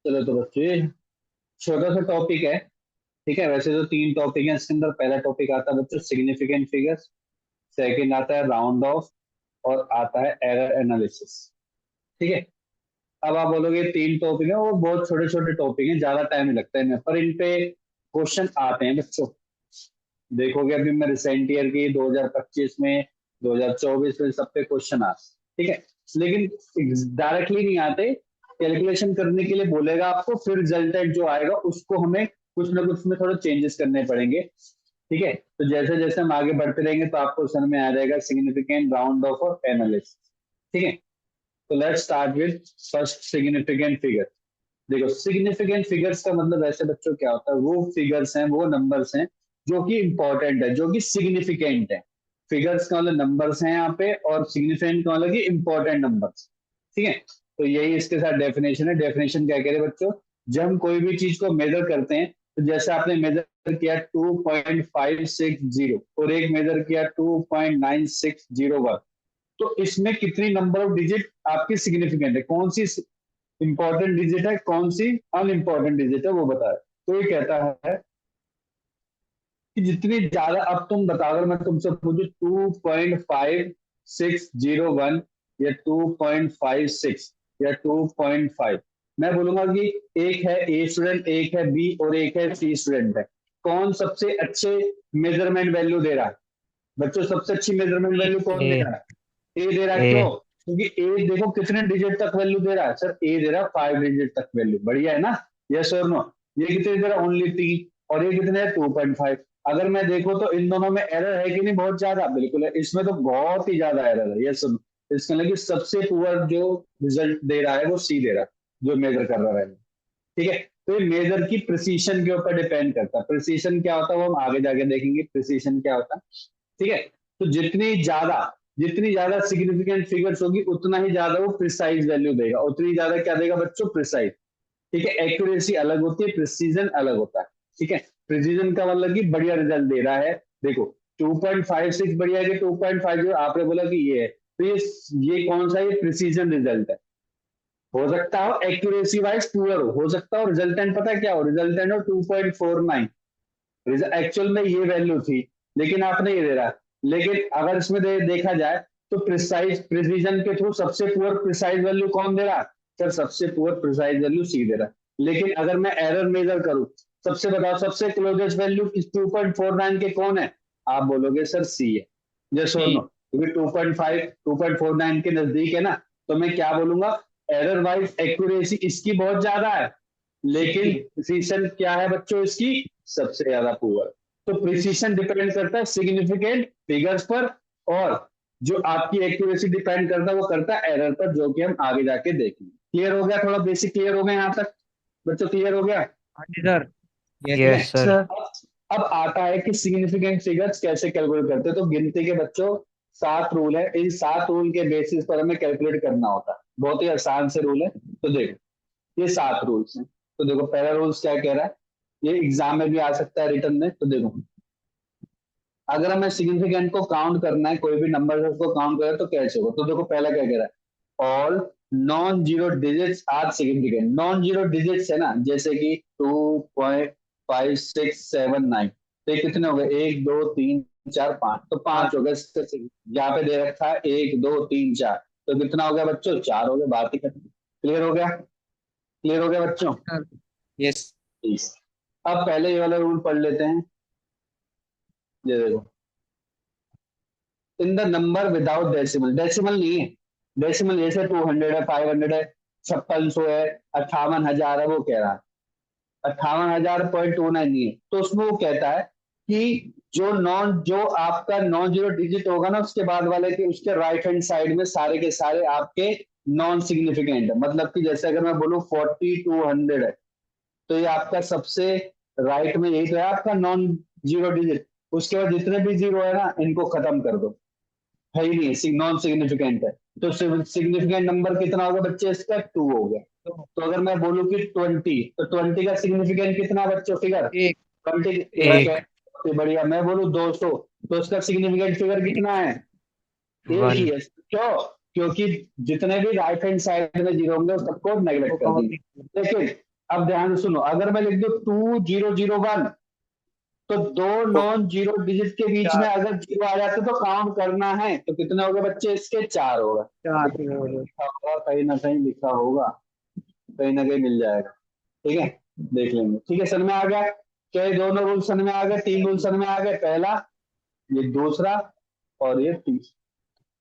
चलो तो बच्चों ये छोटा सा टॉपिक है। ठीक है, वैसे तो तीन टॉपिक है इसके अंदर। पहला टॉपिक आता है बच्चों सिग्निफिकेंट फिगर्स, सेकंड आता है राउंड ऑफ, और आता है एरर एनालिसिस। ठीक है। अब आप बोलोगे तीन टॉपिक है, वो बहुत छोटे छोटे टॉपिक हैं, ज्यादा टाइम नहीं लगता है इनमें, पर इन पे क्वेश्चन आते हैं बच्चों। देखोगे अभी मैं रिसेंट ईयर की 2025 में, 2024 में सब पे क्वेश्चन आते। ठीक है, लेकिन डायरेक्टली नहीं आते। कैलकुलेशन करने के लिए बोलेगा आपको, फिर रिजल्टेंट जो आएगा उसको हमें कुछ ना कुछ में थोड़ा चेंजेस करने पड़ेंगे। ठीक है, तो जैसे जैसे हम आगे बढ़ते रहेंगे तो आपको समझ में आ जाएगा सिग्निफिकेंट, राउंड ऑफ और एनालिसिस। ठीक है, तो let's start with first significant figure. देखो सिग्निफिकेंट फिगर्स का मतलब ऐसे बच्चों क्या होता है, वो फिगर्स हैं, वो नंबर्स हैं जो कि इंपॉर्टेंट है, जो कि सिग्निफिकेंट है। फिगर्स का मतलब नंबर्स हैं यहाँ पे, और सिग्निफिकेंट का मतलब कि इंपॉर्टेंट नंबर्स। ठीक है, तो यही इसके साथ डेफिनेशन है। डेफिनेशन क्या कह रहे हैं बच्चों, जब हम कोई भी चीज को मेजर करते हैं, तो जैसे आपने मेजर किया 2.560 और एक मेजर किया 2.9601, तो इसमें कितनी नंबर ऑफ डिजिट आपकी सिग्निफिकेंट है, कौन सी इंपॉर्टेंट डिजिट है, कौन सी अनइंपॉर्टेंट डिजिट है, वो बताए। तो ये कहता है कि जितनी ज्यादा, अब तुम बताओ, अगर मैं तुमसे पूछूं 2.5601 या 2.56 या 2.5, मैं बोलूंगा कि एक है ए स्टूडेंट, एक है बी और एक है सी स्टूडेंट है, कौन सबसे अच्छे मेजरमेंट वैल्यू दे रहा है? बच्चों सबसे अच्छी मेजरमेंट वैल्यू कौन दे ए रहा है? ए दे रहा है। क्यों? ए क्योंकि ए देखो कितने डिजिट तक वैल्यू दे रहा है, सर ए दे रहा है 5 डिजिट तक वैल्यू। बढ़िया है ना? यस और नो? ये कितने दे रहा है? ओनली 3। और ये कितने है? 2.5। अगर मैं देखो तो इन दोनों में एरर है कि नहीं? बहुत ज्यादा। बिल्कुल है, इसमें तो बहुत ही ज्यादा एरर है। यस और नो? इसके लगे सबसे पुअर जो रिजल्ट दे रहा है वो सी दे रहा है, जो मेजर कर रहा है। ठीक है, तो ये मेजर की प्रिसीशन के ऊपर डिपेंड करता है। प्रिसीशन क्या होता है वो हम आगे जाके देखेंगे, प्रिसीशन क्या होता है। ठीक है, तो जितनी ज्यादा सिग्निफिकेंट फिगर्स होगी उतना ही ज्यादा वो प्रिसाइज वैल्यू देगा, उतनी ज्यादा क्या देगा बच्चों? प्रिसाइज। ठीक है, एक्यूरेसी अलग होती है, प्रिसीजन अलग होता है। ठीक है, प्रिसीजन का मतलब कि बढ़िया रिजल्ट दे रहा है। देखो 2.56 बढ़िया है कि 2.50? आपने बोला कि ये है, तो ये कौन सा? ये प्रिसीजन रिजल्ट है। हो सकता हो एक्यूरेसी वाइज पुअर हो सकता हो रिजल्टेंट पता है क्या हो? रिजल्टेंट हो 2.49, एक्चुअल में ये वैल्यू थी, लेकिन आपने ये दे रहा। लेकिन अगर इसमें देखा जाए तो प्रिसाइज प्रिसीजन के थ्रू सबसे पुअर प्रिसाइज वैल्यू कौन दे रहा? सर सबसे पुअर प्रिसाइज वैल्यू सी दे रहा। लेकिन अगर मैं एरर मेजर करूं, सबसे बताओ सबसे क्लोजेस्ट वैल्यू 2.49 के कौन है? आप बोलोगे सर सी है। जस्ट और नो? सी क्योंकि 2.5 2.49 के नजदीक है ना, तो मैं क्या बोलूंगा? एरर वाइज एक्यूरेसी इसकी बहुत ज्यादा है, लेकिन प्रिसीशन क्या है बच्चों इसकी? सबसे ज्यादा पुअर। तो प्रिसीशन डिपेंड करता है सिग्निफिकेंट फिगर्स पर, और जो आपकी एक्यूरेसी डिपेंड करता है वो करता है एरर पर, जो कि हम आगे जाके देखेंगे। क्लियर हो गया? थोड़ा बेसिक क्लियर हो गया यहाँ तक बच्चों? क्लियर हो गया? हाँ जी सर। ठीक यस है, सर। अब आता है कि सिग्निफिकेंट फिगर्स कैसे कैलकुलेट करते हैं। तो गिनती के बच्चों 7 रूल है, इन 7 रूल के बेसिस पर हमें कैलकुलेट करना होता है। बहुत ही आसान से रूल है। तो देखो ये 7 रूल्स हैं। तो देखो पहला रूल्स क्या कह रहा है, ये एग्जाम में भी आ सकता है, रिटर्न में। तो देखो अगर हमें सिग्निफिकेंट को काउंट करना है, कोई भी नंबर है उसको काउंट करें तो कैसे होगा? तो देखो पहला क्या कह रहा है, all non zero digits are significant. Non zero digits है ना, जैसे कि 2.5679, तो ये कितने हो गए? 1 2 3 4 5, तो हाँ 5 हो गए। यहाँ पे दे रखा है 1 2 3 4, तो कितना हो गया बच्चों? 4 हो गए। बात ही खत्म। क्लियर हो गया? क्लियर हो गया बच्चों? सर। यस। अब पहले ये वाला रूल पढ़ लेते हैं। ये देखो, in the number without decimal, decimal नहीं है। डेसिमल जैसे 200 है, 500 है, 5600 है, 58,000 है, वो कह रहा है 58,000.29 नहीं है। तो उसमें वो कहता है कि जो आपका नॉन जीरो डिजिट होगा ना, उसके बाद वाले के उसके राइट हैंड साइड में सारे के सारे आपके नॉन सिग्निफिकेंट है। मतलब कि जैसे अगर मैं बोलूँ 4200 है, तो ये आपका सबसे राइट में यही तो है आपका नॉन जीरो डिजिट। उसके बाद जितने भी जीरो है ना, इनको खत्म कर दो, है ही नहीं, नॉन सिग्निफिकेंट है। तो सिग्निफिकेंट नंबर कितना होगा बच्चे? इसका 2 हो गया। तो तो अगर मैं बोलूँ कि 20, तो 20 का सिग्निफिकेंट कितना बच्चों? फिगर एक 20 एक है। एक तो बढ़िया। मैं बोलूँ 200, तो उसका सिग्निफिकेंट फिगर कितना है? एक ही वन है। क्यों? क्योंकि जितने भी राइट हैंड साइड में जीरो होंगे उस सबको नेगलेक्ट को कर काउंट नहीं देंगे। लेकिन अब ध्यान से सुनो, अगर मैं लिख दूं 2001, तो दो तो नॉन जीरो डिजिट के बीच में 4 अगर जीरो आ जाते तो काउंट करना है, तो कितने हो गए बच्चे इसके? 4 होगा। 4 लिखा हो गए। होगा कहीं ना कहीं, लिखा होगा कहीं ना कहीं, मिल जाएगा। ठीक है, देख लेंगे। ठीक है, समझ में आ गया? क्या ये दोनों रूल समझ में आ गए? तीन रूल समझ में आ गए? पहला, ये दूसरा, और ये तीसरा।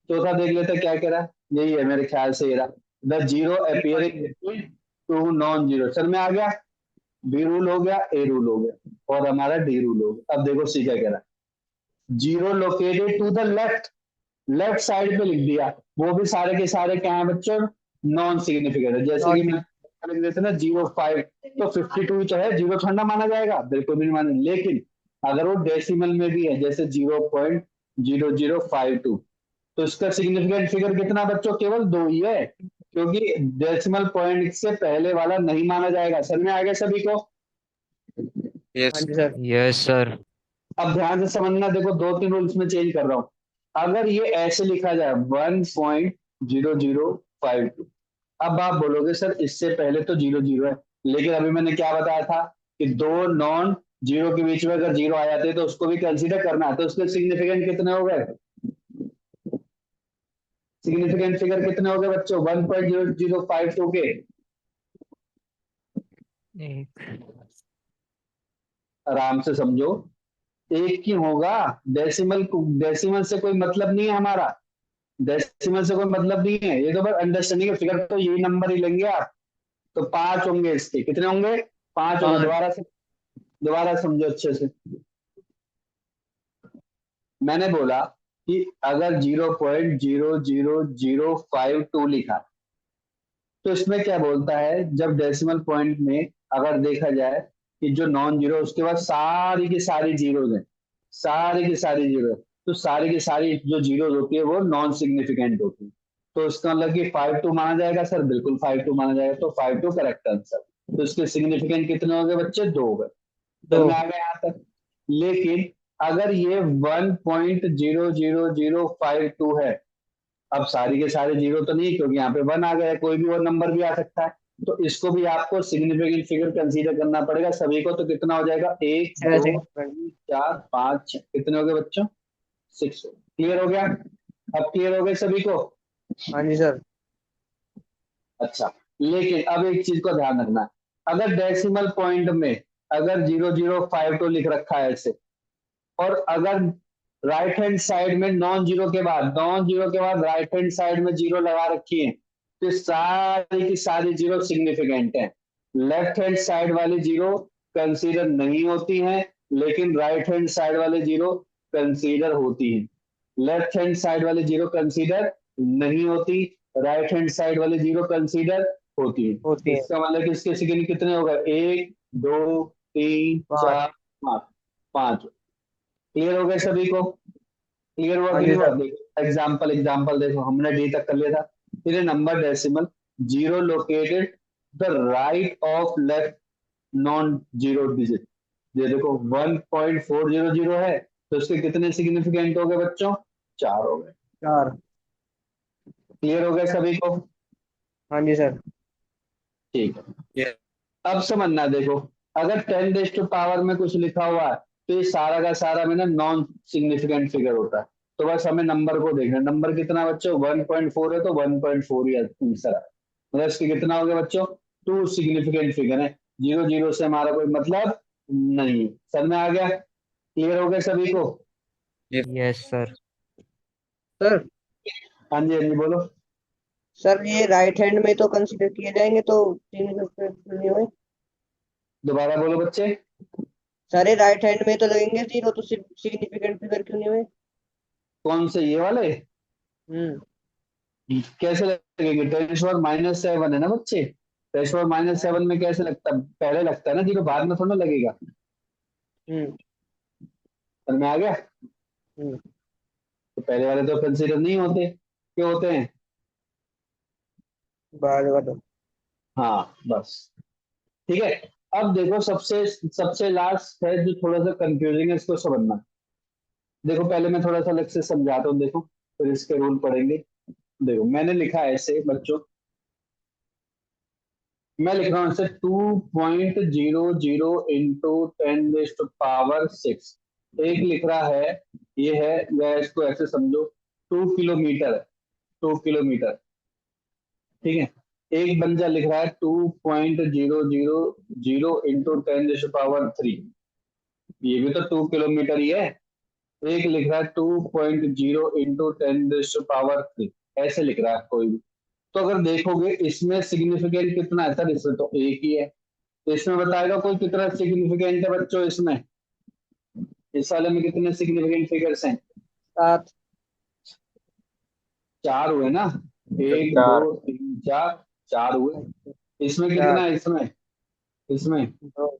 चौथा देख लेते हैं क्या कह रहा है। यही है मेरे ख्याल से, ये रहा, the zero appearing between two non zero. समझ में आ गया? बी रूल हो गया, ए रूल हो गया, और हमारा डी रूल हो गया। अब देखो सी क्या कह रहा है। Zero located to the left, left side पे लिख दिया, वो भी सारे के सारे क्या है बच्चों? नॉन सिग्निफिकेंट है। जैसे कि नॉन मैं लिख देते ना 05, तो 52 जो है जीरो थोड़ा माना जाएगा, बिल्कुल भी नहीं माना। लेकिन अगर वो डेसिमल में भी है, जैसे 0.0052, तो इसका सिग्निफिकेंट फिगर कितना बच्चों? केवल दो ही है, क्योंकि डेसिमल पॉइंट से पहले वाला नहीं माना जाएगा। समझ में आ गया सभी को? हाँ यस। जी सर। Yes sir. अब ध्यान से समझना, देखो दो तीन रूल्स में चेंज कर रहा हूं। अगर ये ऐसे लिखा जाए 1.0052, अब आप बोलोगे सर इससे पहले तो जीरो जीरो है, लेकिन अभी मैंने क्या बताया था कि दो नॉन जीरो के बीच में अगर जीरो आ जाते हैं तो उसको भी कंसीडर करना है। तो उसके सिग्निफिकेंट कितने हो गए? सिग्निफिकेंट फिगर कितने हो गए बच्चों 1.0052 के? एक। आराम से समझो, एक ही होगा। डेसिमल, डेसिमल से कोई मतलब नहीं है हमारा, डेसिमल से कोई मतलब नहीं है। ये तो बस अंडरस्टैंडिंग फिगर, तो यही नंबर ही लेंगे आप। तो पांच होंगे इसके, कितने होंगे? पांच होंगे। 5। दोबारा समझो अच्छे से। मैंने बोला कि अगर 0.00052 लिखा, तो इसमें क्या बोलता है, जब डेसिमल पॉइंट में अगर देखा जाए कि जो नॉन जीरो, उसके बाद सारी की सारी जीरो है, सारी की सारी जीरो, तो सारी की सारी जो जीरो होती है वो नॉन सिग्निफिकेंट होती है। तो इसका मतलब कि 52 माना जाएगा सर, बिल्कुल 52 माना जाएगा। तो 52 करेक्ट आंसर। तो इसके सिग्निफिकेंट कितने हो गए बच्चे? दो हो गए। सर 2। में आ गया यहाँ तक। लेकिन अगर ये 1.00052 है, अब सारी के सारे जीरो तो नहीं, क्योंकि यहाँ पे वन आ गया है, कोई भी और नंबर भी आ सकता है। तो इसको भी आपको सिग्निफिकेंट फिगर कंसीडर करना पड़ेगा सभी को। तो कितना हो जाएगा? एक, 6 दो, सिग्निफिकेंट। तीन, चार, पांच, छह, कितने हो गए बच्चों? 6। क्लियर हो गया? अब क्लियर हो गए सभी को? हाँ जी सर। अच्छा, लेकिन अब एक चीज को ध्यान रखना है। अगर डेसिमल पॉइंट में अगर 0052 लिख रखा है ऐसे, और अगर राइट हैंड साइड में नॉन जीरो के बाद, नॉन जीरो के बाद राइट हैंड साइड में जीरो लगा रखी है, तो सारी की सारी जीरो सिग्निफिकेंट है। लेफ्ट हैंड साइड वाली जीरो कंसीडर नहीं होती हैं, लेकिन राइट हैंड साइड वाले जीरो कंसीडर होती हैं। लेफ्ट हैंड साइड वाले जीरो कंसीडर नहीं होती, राइट हैंड साइड वाले जीरो कंसीडर होती है। होती है। इसका मतलब कि इसके सिग्निफिकेंट कितने हो गए? एक, दो, तीन, 5। चार, पांच। पांच। क्लियर हो गए सभी को? क्लियर हुआ हाँ कि जी नहीं हुआ? सर। देखो एग्जाम्पल, एग्जाम्पल देखो, हमने डी तक कर लिया था। फिर number decimal zero located the right of left non zero digit. ये देखो 1.400 है, तो इसके कितने सिग्निफिकेंट हो गए बच्चों? 4 हो गए। 4। क्लियर हो गए सभी को? हाँ जी सर। ठीक है। यस। अब समझना, देखो अगर 10 में कुछ लिखा हुआ है, तो ये सारा का सारा में ना नॉन सिग्निफिकेंट फिगर होता है। तो बस हमें नंबर को देखना, नंबर कितना बच्चों? 1.4 है, तो 1.4 ही आंसर है। मतलब इसके कितना हो गया बच्चों? टू सिग्निफिकेंट फिगर है। जीरो जीरो से हमारा कोई मतलब नहीं। समझ में आ गया? क्लियर हो गया सभी को? यस। Yes sir. सर। हाँ जी, हाँ जी, बोलो। सर ये राइट हैंड में तो कंसीडर किए जाएंगे तो सिग्निफिकेंट नहीं हुए। दोबारा बोलो बच्चे। सारे राइट हैंड में तो लगेंगे जीरो, तो सिग्निफिकेंट फिगर क्यों नहीं हुए? कौन से, ये वाले? हम्म। कैसे लगेंगे? 10⁻⁻7 है ना बच्चे। 10⁻⁻7 में कैसे लगता है? पहले लगता है ना जीरो, बाद में थोड़ा लगेगा। हम्म। समझ में आ गया? हम्म। तो पहले वाले तो कंसीडर नहीं होते, क्यों होते हैं? बाद का तो। हाँ बस। ठीक है। अब देखो सबसे सबसे लास्ट है जो थोड़ा सा कंफ्यूजिंग है, इसको समझना। देखो पहले मैं थोड़ा सा अलग से समझाता हूँ, देखो फिर इसके रूल पढ़ेंगे। देखो मैंने लिखा है ऐसे बच्चों, मैं लिख रहा हूँ इसे 2.00 इंटू 10⁶। एक लिख रहा है, ये है, या इसको ऐसे समझो, 2 किलोमीटर है, 2 किलोमीटर, ठीक है। एक बंदा लिख रहा है 2.000 इंटू 10⁻3, ये भी तो 2 किलोमीटर ही है। एक लिख रहा है 2.0 इंटू 10⁻3, ऐसे लिख रहा है कोई भी। तो अगर देखोगे इसमें सिग्निफिकेंट कितना है सर, इसमें तो एक ही है। तो इसमें बताएगा कोई कितना सिग्निफिकेंट है बच्चों, इसमें इस वाले में कितने सिग्निफिकेंट फिगर्स हैं? 7। 4 हुए ना, एक दो चार। तीन चार, 4 हुए। इसमें 4। कितना है, इसमें इसमें 2।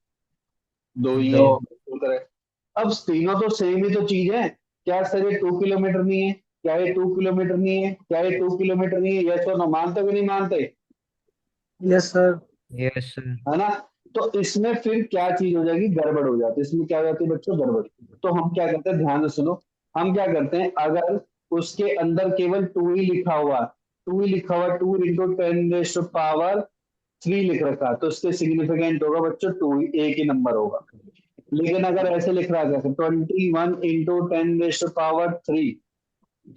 2 ही है। दो। उत्तर है। अब तीनों तो सेम ही तो चीज है। क्या सर ये 2 किलोमीटर नहीं है? क्या ये 2 किलोमीटर नहीं है? क्या ये 2 किलोमीटर नहीं है? यस और नो, मानते कि नहीं मानते? Yes sir. Yes sir. है ना? तो इसमें फिर क्या चीज हो जाएगी, गड़बड़ हो जाती है। इसमें क्या हो जाती है बच्चों, गड़बड़। तो हम क्या करते हैं, ध्यान से सुनो। हम क्या करते हैं, अगर उसके अंदर केवल 2 ही लिखा हुआ, 2 ही लिखा हुआ, 2 इंटू 10⁻³ लिख रखा, तो उसके सिग्निफिकेंट होगा बच्चों 2, एक ही नंबर होगा। लेकिन अगर ऐसे लिख रहा है 21 इंटू 10⁻3,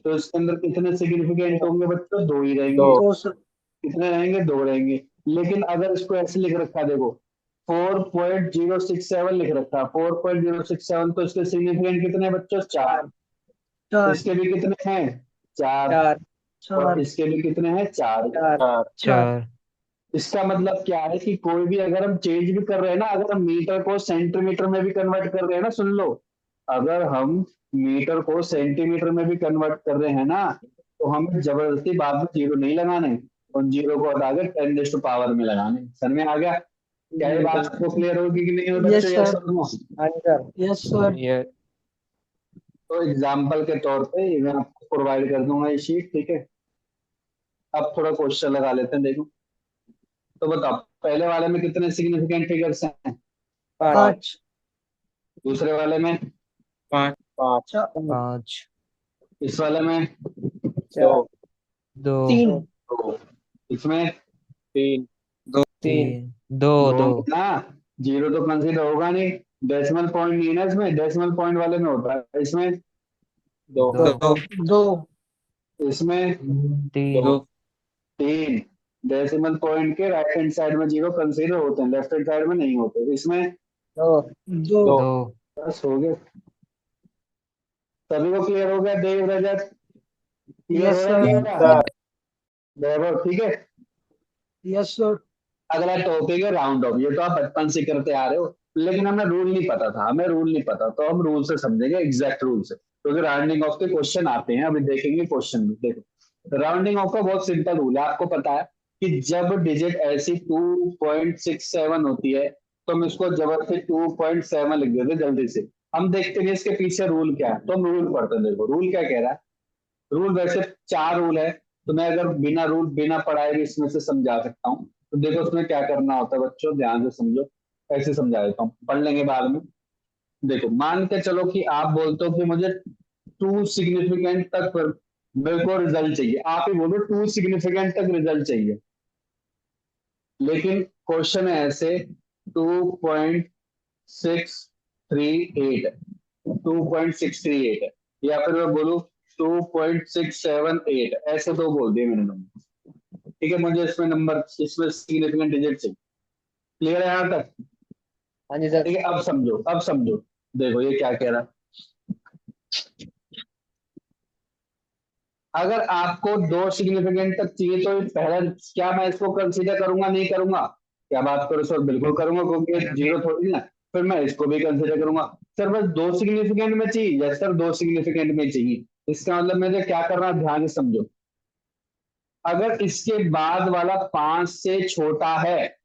तो इसके अंदर कितने सिग्निफिकेंट होंगे बच्चों, 2 ही दो। रहेंगे। 2 सर। कितने रहेंगे, 2 रहेंगे। लेकिन अगर इसको ऐसे लिख रखा, देखो 4.067 लिख रखा, 4.067, तो इसके सिग्निफिकेंट कितने हैं बच्चों, 4। 4। इसके भी कितने हैं, 4। 4। और 4। इसके भी कितने हैं, 4। 4। चार। 4। चार। इसका मतलब क्या है कि कोई भी अगर हम चेंज भी कर रहे हैं ना, अगर हम मीटर को सेंटीमीटर में भी कन्वर्ट कर रहे हैं ना, सुन लो, अगर हम मीटर को सेंटीमीटर में भी कन्वर्ट कर रहे हैं ना, तो हमें जबरदस्ती बाद में जीरो नहीं लगाने, उन जीरो को हटा के 10⁻⁴ में लगाने। समझ में आ गया? क्या ये जी बात सर। आपको क्लियर होगी कि नहीं हो बच्चों, यस यस सर। और नो? हाँ जी सर। Yes sir. ये तो एग्जाम्पल के तौर पे ये मैं आपको प्रोवाइड कर दूंगा ये शीट, ठीक है। अब थोड़ा क्वेश्चन लगा लेते हैं, देखो। तो बताओ, पहले वाले में कितने सिग्निफिकेंट फिगर्स हैं? 5। 5। दूसरे वाले में? 5। 5। 5। इस वाले में? 2। 2। 2। 3। तो इसमें? 3। 2। 3। दो। 2 दो। ना, जीरो तो कंसीडर होगा नहीं, डेसिमल पॉइंट नहीं है ना इसमें, डेसिमल पॉइंट वाले में होता है। इसमें? दो। 2। दो। 2। इसमें? 3। 2। 3। डेसिमल पॉइंट के राइट हैंड साइड में जीरो कंसीडर होते हैं, लेफ्ट हैंड साइड में नहीं होते। इसमें? 2। 2। 2। बस हो गया। सभी को क्लियर हो गया, देव रजत? क्लियर हो यस रहा है, सर। नहीं हो रहा? सर। वैभव, ठीक है। Yes sir. अगला टॉपिक है राउंड ऑफ। ये तो आप बचपन से करते आ रहे हो, लेकिन हमें रूल नहीं पता था, हमें रूल नहीं पता, तो हम रूल से समझेंगे, एग्जैक्ट रूल से, क्योंकि राउंडिंग ऑफ के क्वेश्चन आते हैं, अभी देखेंगे क्वेश्चन में। देखो, राउंडिंग ऑफ का बहुत सिंपल रूल है, आपको पता है कि जब डिजिट ऐसी 2.67 होती है, तो हम इसको जबरदस्ती 2.7 लिख देते जल्दी से। हम देखते हैं इसके पीछे रूल क्या है, तो हम रूल पढ़ते हैं। देखो रूल क्या कह रहा है। रूल वैसे 4 रूल है, तो मैं अगर बिना रूल बिना पढ़ाए भी इसमें से समझा सकता हूँ। तो देखो उसमें क्या करना होता है बच्चों, ध्यान से समझो। ऐसे समझा देता हूँ, पढ़ लेंगे बाद में। देखो, मान के चलो कि आप बोलते हो कि मुझे 2 सिग्निफिकेंट तक मेरे को रिजल्ट चाहिए, आप ही बोलो 2 सिग्निफिकेंट तक रिजल्ट चाहिए। लेकिन क्वेश्चन है ऐसे 2.638, 2.638 है, या फिर मैं बोलूं 2.678, ऐसे तो बोल दिए मैंने नंबर। ठीक है, मुझे इसमें नंबर, इसमें सिग्निफिकेंट डिजिट चाहिए। क्लियर है यहाँ तक? हाँ जी सर। ठीक है, अब समझो, अब समझो। देखो ये क्या कह रहा है। अगर आपको 2 सिग्निफिकेंट तक चाहिए, तो पहला क्या मैं इसको कंसीडर करूंगा, नहीं करूंगा? क्या बात करो सर, बिल्कुल करूंगा, क्योंकि जीरो थोड़ी ना। फिर मैं इसको भी कंसीडर करूंगा। सर बस 2 सिग्निफिकेंट में चाहिए? यस सर, 2 सिग्निफिकेंट में चाहिए। इसका मतलब मुझे क्या करना है, ध्यान से समझो। अगर इसके बाद वाला 5 से छोटा है,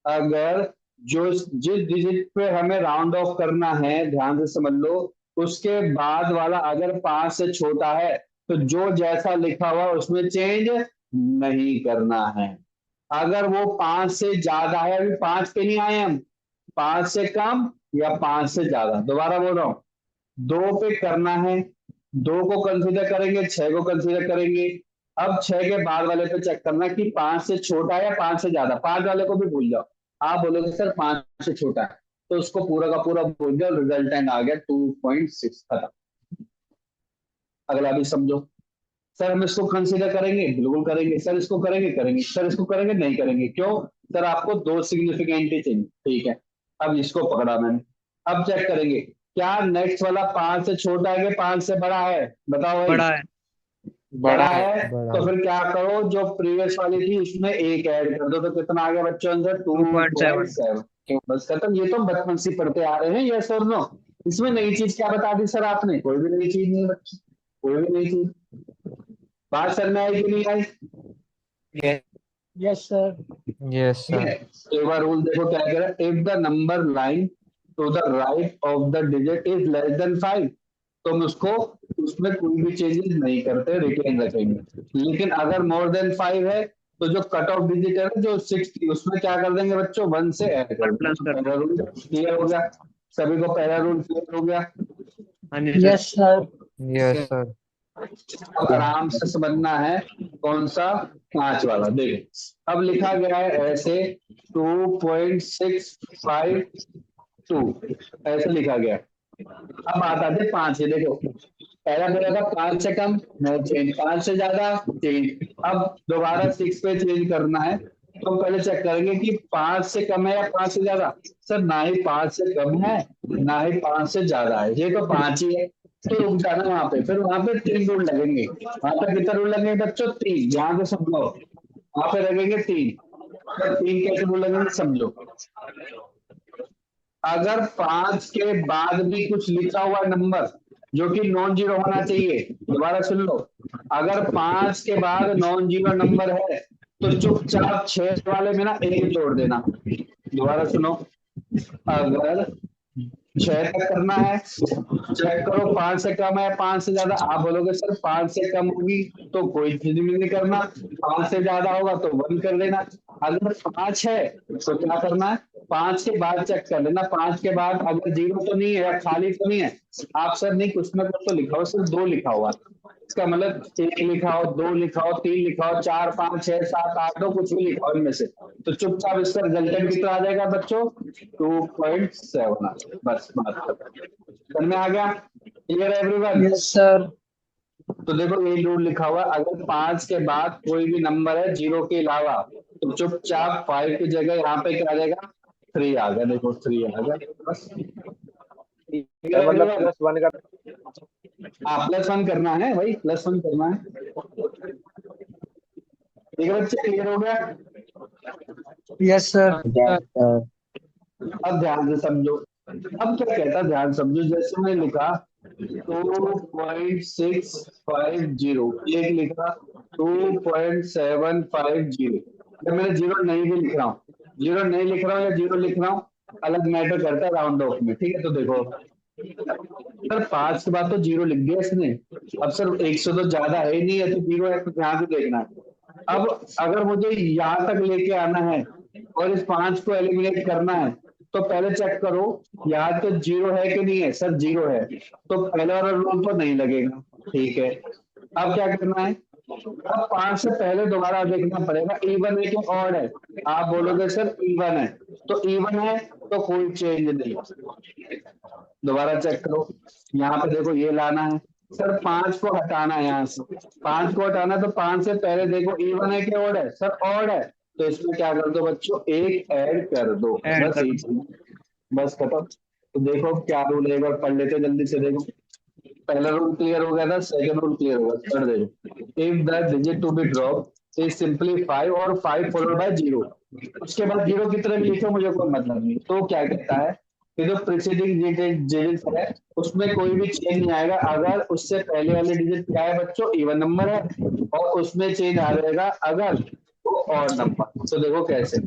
अगर जो जिस डिजिट पे हमें राउंड ऑफ करना है, ध्यान से समझ लो, उसके बाद वाला अगर 5 से छोटा है, तो जो जैसा लिखा हुआ उसमें चेंज नहीं करना है। अगर वो 5 से ज्यादा है, अभी 5 पे नहीं आए हम, 5 से कम या 5 से ज्यादा, दोबारा बोल रहा हूं, 2 पे करना है, 2 को कंसीडर करेंगे, 6 को कंसीडर करेंगे। अब 6 के बाद वाले पे चेक करना कि 5 से छोटा है या 5 से ज्यादा। 5 वाले को भी भूल जाओ, आप बोलोगे सर 5 से छोटा है, तो उसको पूरा का पूरा भूल जाओ, रिजल्टेंट आ गया 2.6 खत्म। अगला भी समझो। सर हम इसको कंसीडर करेंगे, बिल्कुल करेंगे। सर इसको करेंगे, करेंगे। सर इसको करेंगे, नहीं करेंगे। क्यों? सर आपको दो सिग्निफिकेंट ही चाहिए, ठीक है। अब इसको पकड़ा मैंने। अब चेक करेंगे क्या नेक्स्ट वाला 5 से छोटा है कि 5 से बड़ा है, बताओ भाई। बड़ा है। बड़ा बड़ा है। है तो फिर क्या करो, जो प्रीवियस वाली थी उसमें एक ऐड कर दो, तो कितना आ गया बच्चों आंसर? 2.7। 2.7। बस खत्म। ये तो बचपन से पढ़ते आ रहे हैं, यस और नो। इसमें नई चीज क्या बता दी सर आपने? कोई भी नई चीज नहीं बच्चे, कोई भी नई चीज। बात सर में आई कि नहीं आई? Yes sir. यस ठीक सर। है। तो एक बार रूल देखो क्या कह रहा है, if the number line to the right of the digit is less than 5, तो हम उसको उसमें कोई भी चेंजेस नहीं करते, रिटेन रखेंगे। लेकिन अगर मोर देन 5 है, तो जो कट ऑफ डिजिट है ना, जो 6 थी, उसमें क्या कर देंगे बच्चों? 1 से ऐड कर 1 देंगे। प्लस तो कर पहला दो। रूल क्लियर हो गया। सभी को पहला रूल क्लियर हो गया। हाँ जी sir. Yes sir. Yes sir. अब आराम से समझना है कौन सा? 5 वाला। देखो अब लिखा गया है ऐसे 2.652 ऐसे लिखा गया है। अब आता थे 5 है। देखो पहला बोला था 5 से कम, नो चेंज। 5 से ज्यादा, चेंज। अब दोबारा 6 पे चेंज करना है, तो पहले चेक करेंगे कि 5 से कम है या 5 से ज्यादा। सर ना ही 5 से कम है, ना ही 5 से ज्यादा है, ये तो 5 ही है। तो रुक जाना वहां पे, फिर वहां पे 3 रूल लगेंगे। वहां पे कितना रूल लगेंगे बच्चों? 3। ध्यान से समझो, वहां पे लगेंगे 3। तो 3 कैसे रूल लगेंगे समझो। अगर 5 के बाद भी कुछ लिखा हुआ नंबर जो कि नॉन जीरो होना चाहिए, दोबारा सुन लो, अगर 5 के बाद नॉन जीरो नंबर है, तो चुपचाप 6 वाले में ना एक जोड़ देना। दोबारा सुनो, अगर 6 तक करना है, चेक करो 5 से कम है 5 से ज्यादा। आप बोलोगे सर 5 से कम होगी तो कोई चीज भी नहीं करना, 5 से ज्यादा होगा तो 1 कर देना। अगर 5 है तो क्या करना है? 5 के बाद चेक कर लेना, 5 के बाद अगर जीरो तो नहीं है या खाली तो नहीं है। आप सर नहीं, कुछ में कुछ तो लिखा हो, सिर्फ 2 लिखा हुआ, इसका मतलब 1 लिखा हो, 2 लिखा हो, 3 लिखा हो, 4 5 6 7 8 9 कुछ भी लिखा हो इनमें से, तो चुपचाप इसका रिजल्टेंट कितना आ जाएगा बच्चों? 2.7। बस बात खत्म। समझ में आ गया? Clear everyone? Yes sir. तो देखो ये रूल लिखा हुआ है, अगर 5 के बाद कोई भी नंबर है जीरो के अलावा, तो चुपचाप 5 की जगह यहाँ पे क्या आ जाएगा? 3 आ गया। देखो 3 आ गया। बस क्लियर सर मतलब एवरीवन? +1 का। हाँ +1 करना है भाई, +1 करना है। ठीक है बच्चे, क्लियर हो गया? Yes sir. Yes sir. अब ध्यान से समझो। अब क्या कहता है, ध्यान समझो। जैसे मैंने लिखा 2.650, एक लिखा 2.750। अगर मैंने जीरो नहीं भी लिख रहा हूँ, जीरो नहीं लिख रहा हूँ या जीरो लिख रहा हूँ, अलग मैटर करता है राउंड ऑफ में। ठीक है, तो देखो सर 5 के बाद तो जीरो लिख दिया इसने। अब सर 100 तो ज्यादा है ही नहीं है, तो जीरो है, तो ध्यान से देखना है। अब अगर मुझे यहाँ तक लेके आना है और इस 5 को एलिमिनेट करना है, तो पहले चेक करो यहाँ तो जीरो है कि नहीं है। सर जीरो है, तो पहले वाला रूल तो नहीं लगेगा। ठीक है, अब क्या करना है? अब 5 से पहले दोबारा देखना पड़ेगा इवन है कि ऑड है। आप बोलोगे सर इवन है, तो इवन है तो कोई चेंज नहीं। दोबारा चेक करो, यहाँ पे देखो ये लाना है। सर 5 को हटाना है, यहाँ से 5 को हटाना है, तो 5 से पहले देखो इवन है कि ऑड है। सर ऑड है, तो इसमें क्या कर दो बच्चों? एक ऐड कर दो। ऐड बस कर यही दो। चीज, बस खत्म। तो देखो क्या रूल है, एक बार पढ़ लेते जल्दी से। देखो पहला रूल क्लियर हो गया था, सेकंड रूल क्लियर होगा, थर्ड देखो। If the digit to be drop is simply 5 और 5 फॉलोड बाय जीरो। उसके बाद जीरो की तरह भी लिखो, मुझे कोई मतलब नहीं। तो क्या कहता है कि जो प्रीसीडिंग डिजिट है उसमें कोई भी चेंज नहीं आएगा अगर उससे पहले वाले डिजिट क्या है बच्चों? इवन नंबर है, और उसमें चेंज आ जाएगा अगर वो ऑड नंबर। तो देखो कैसे,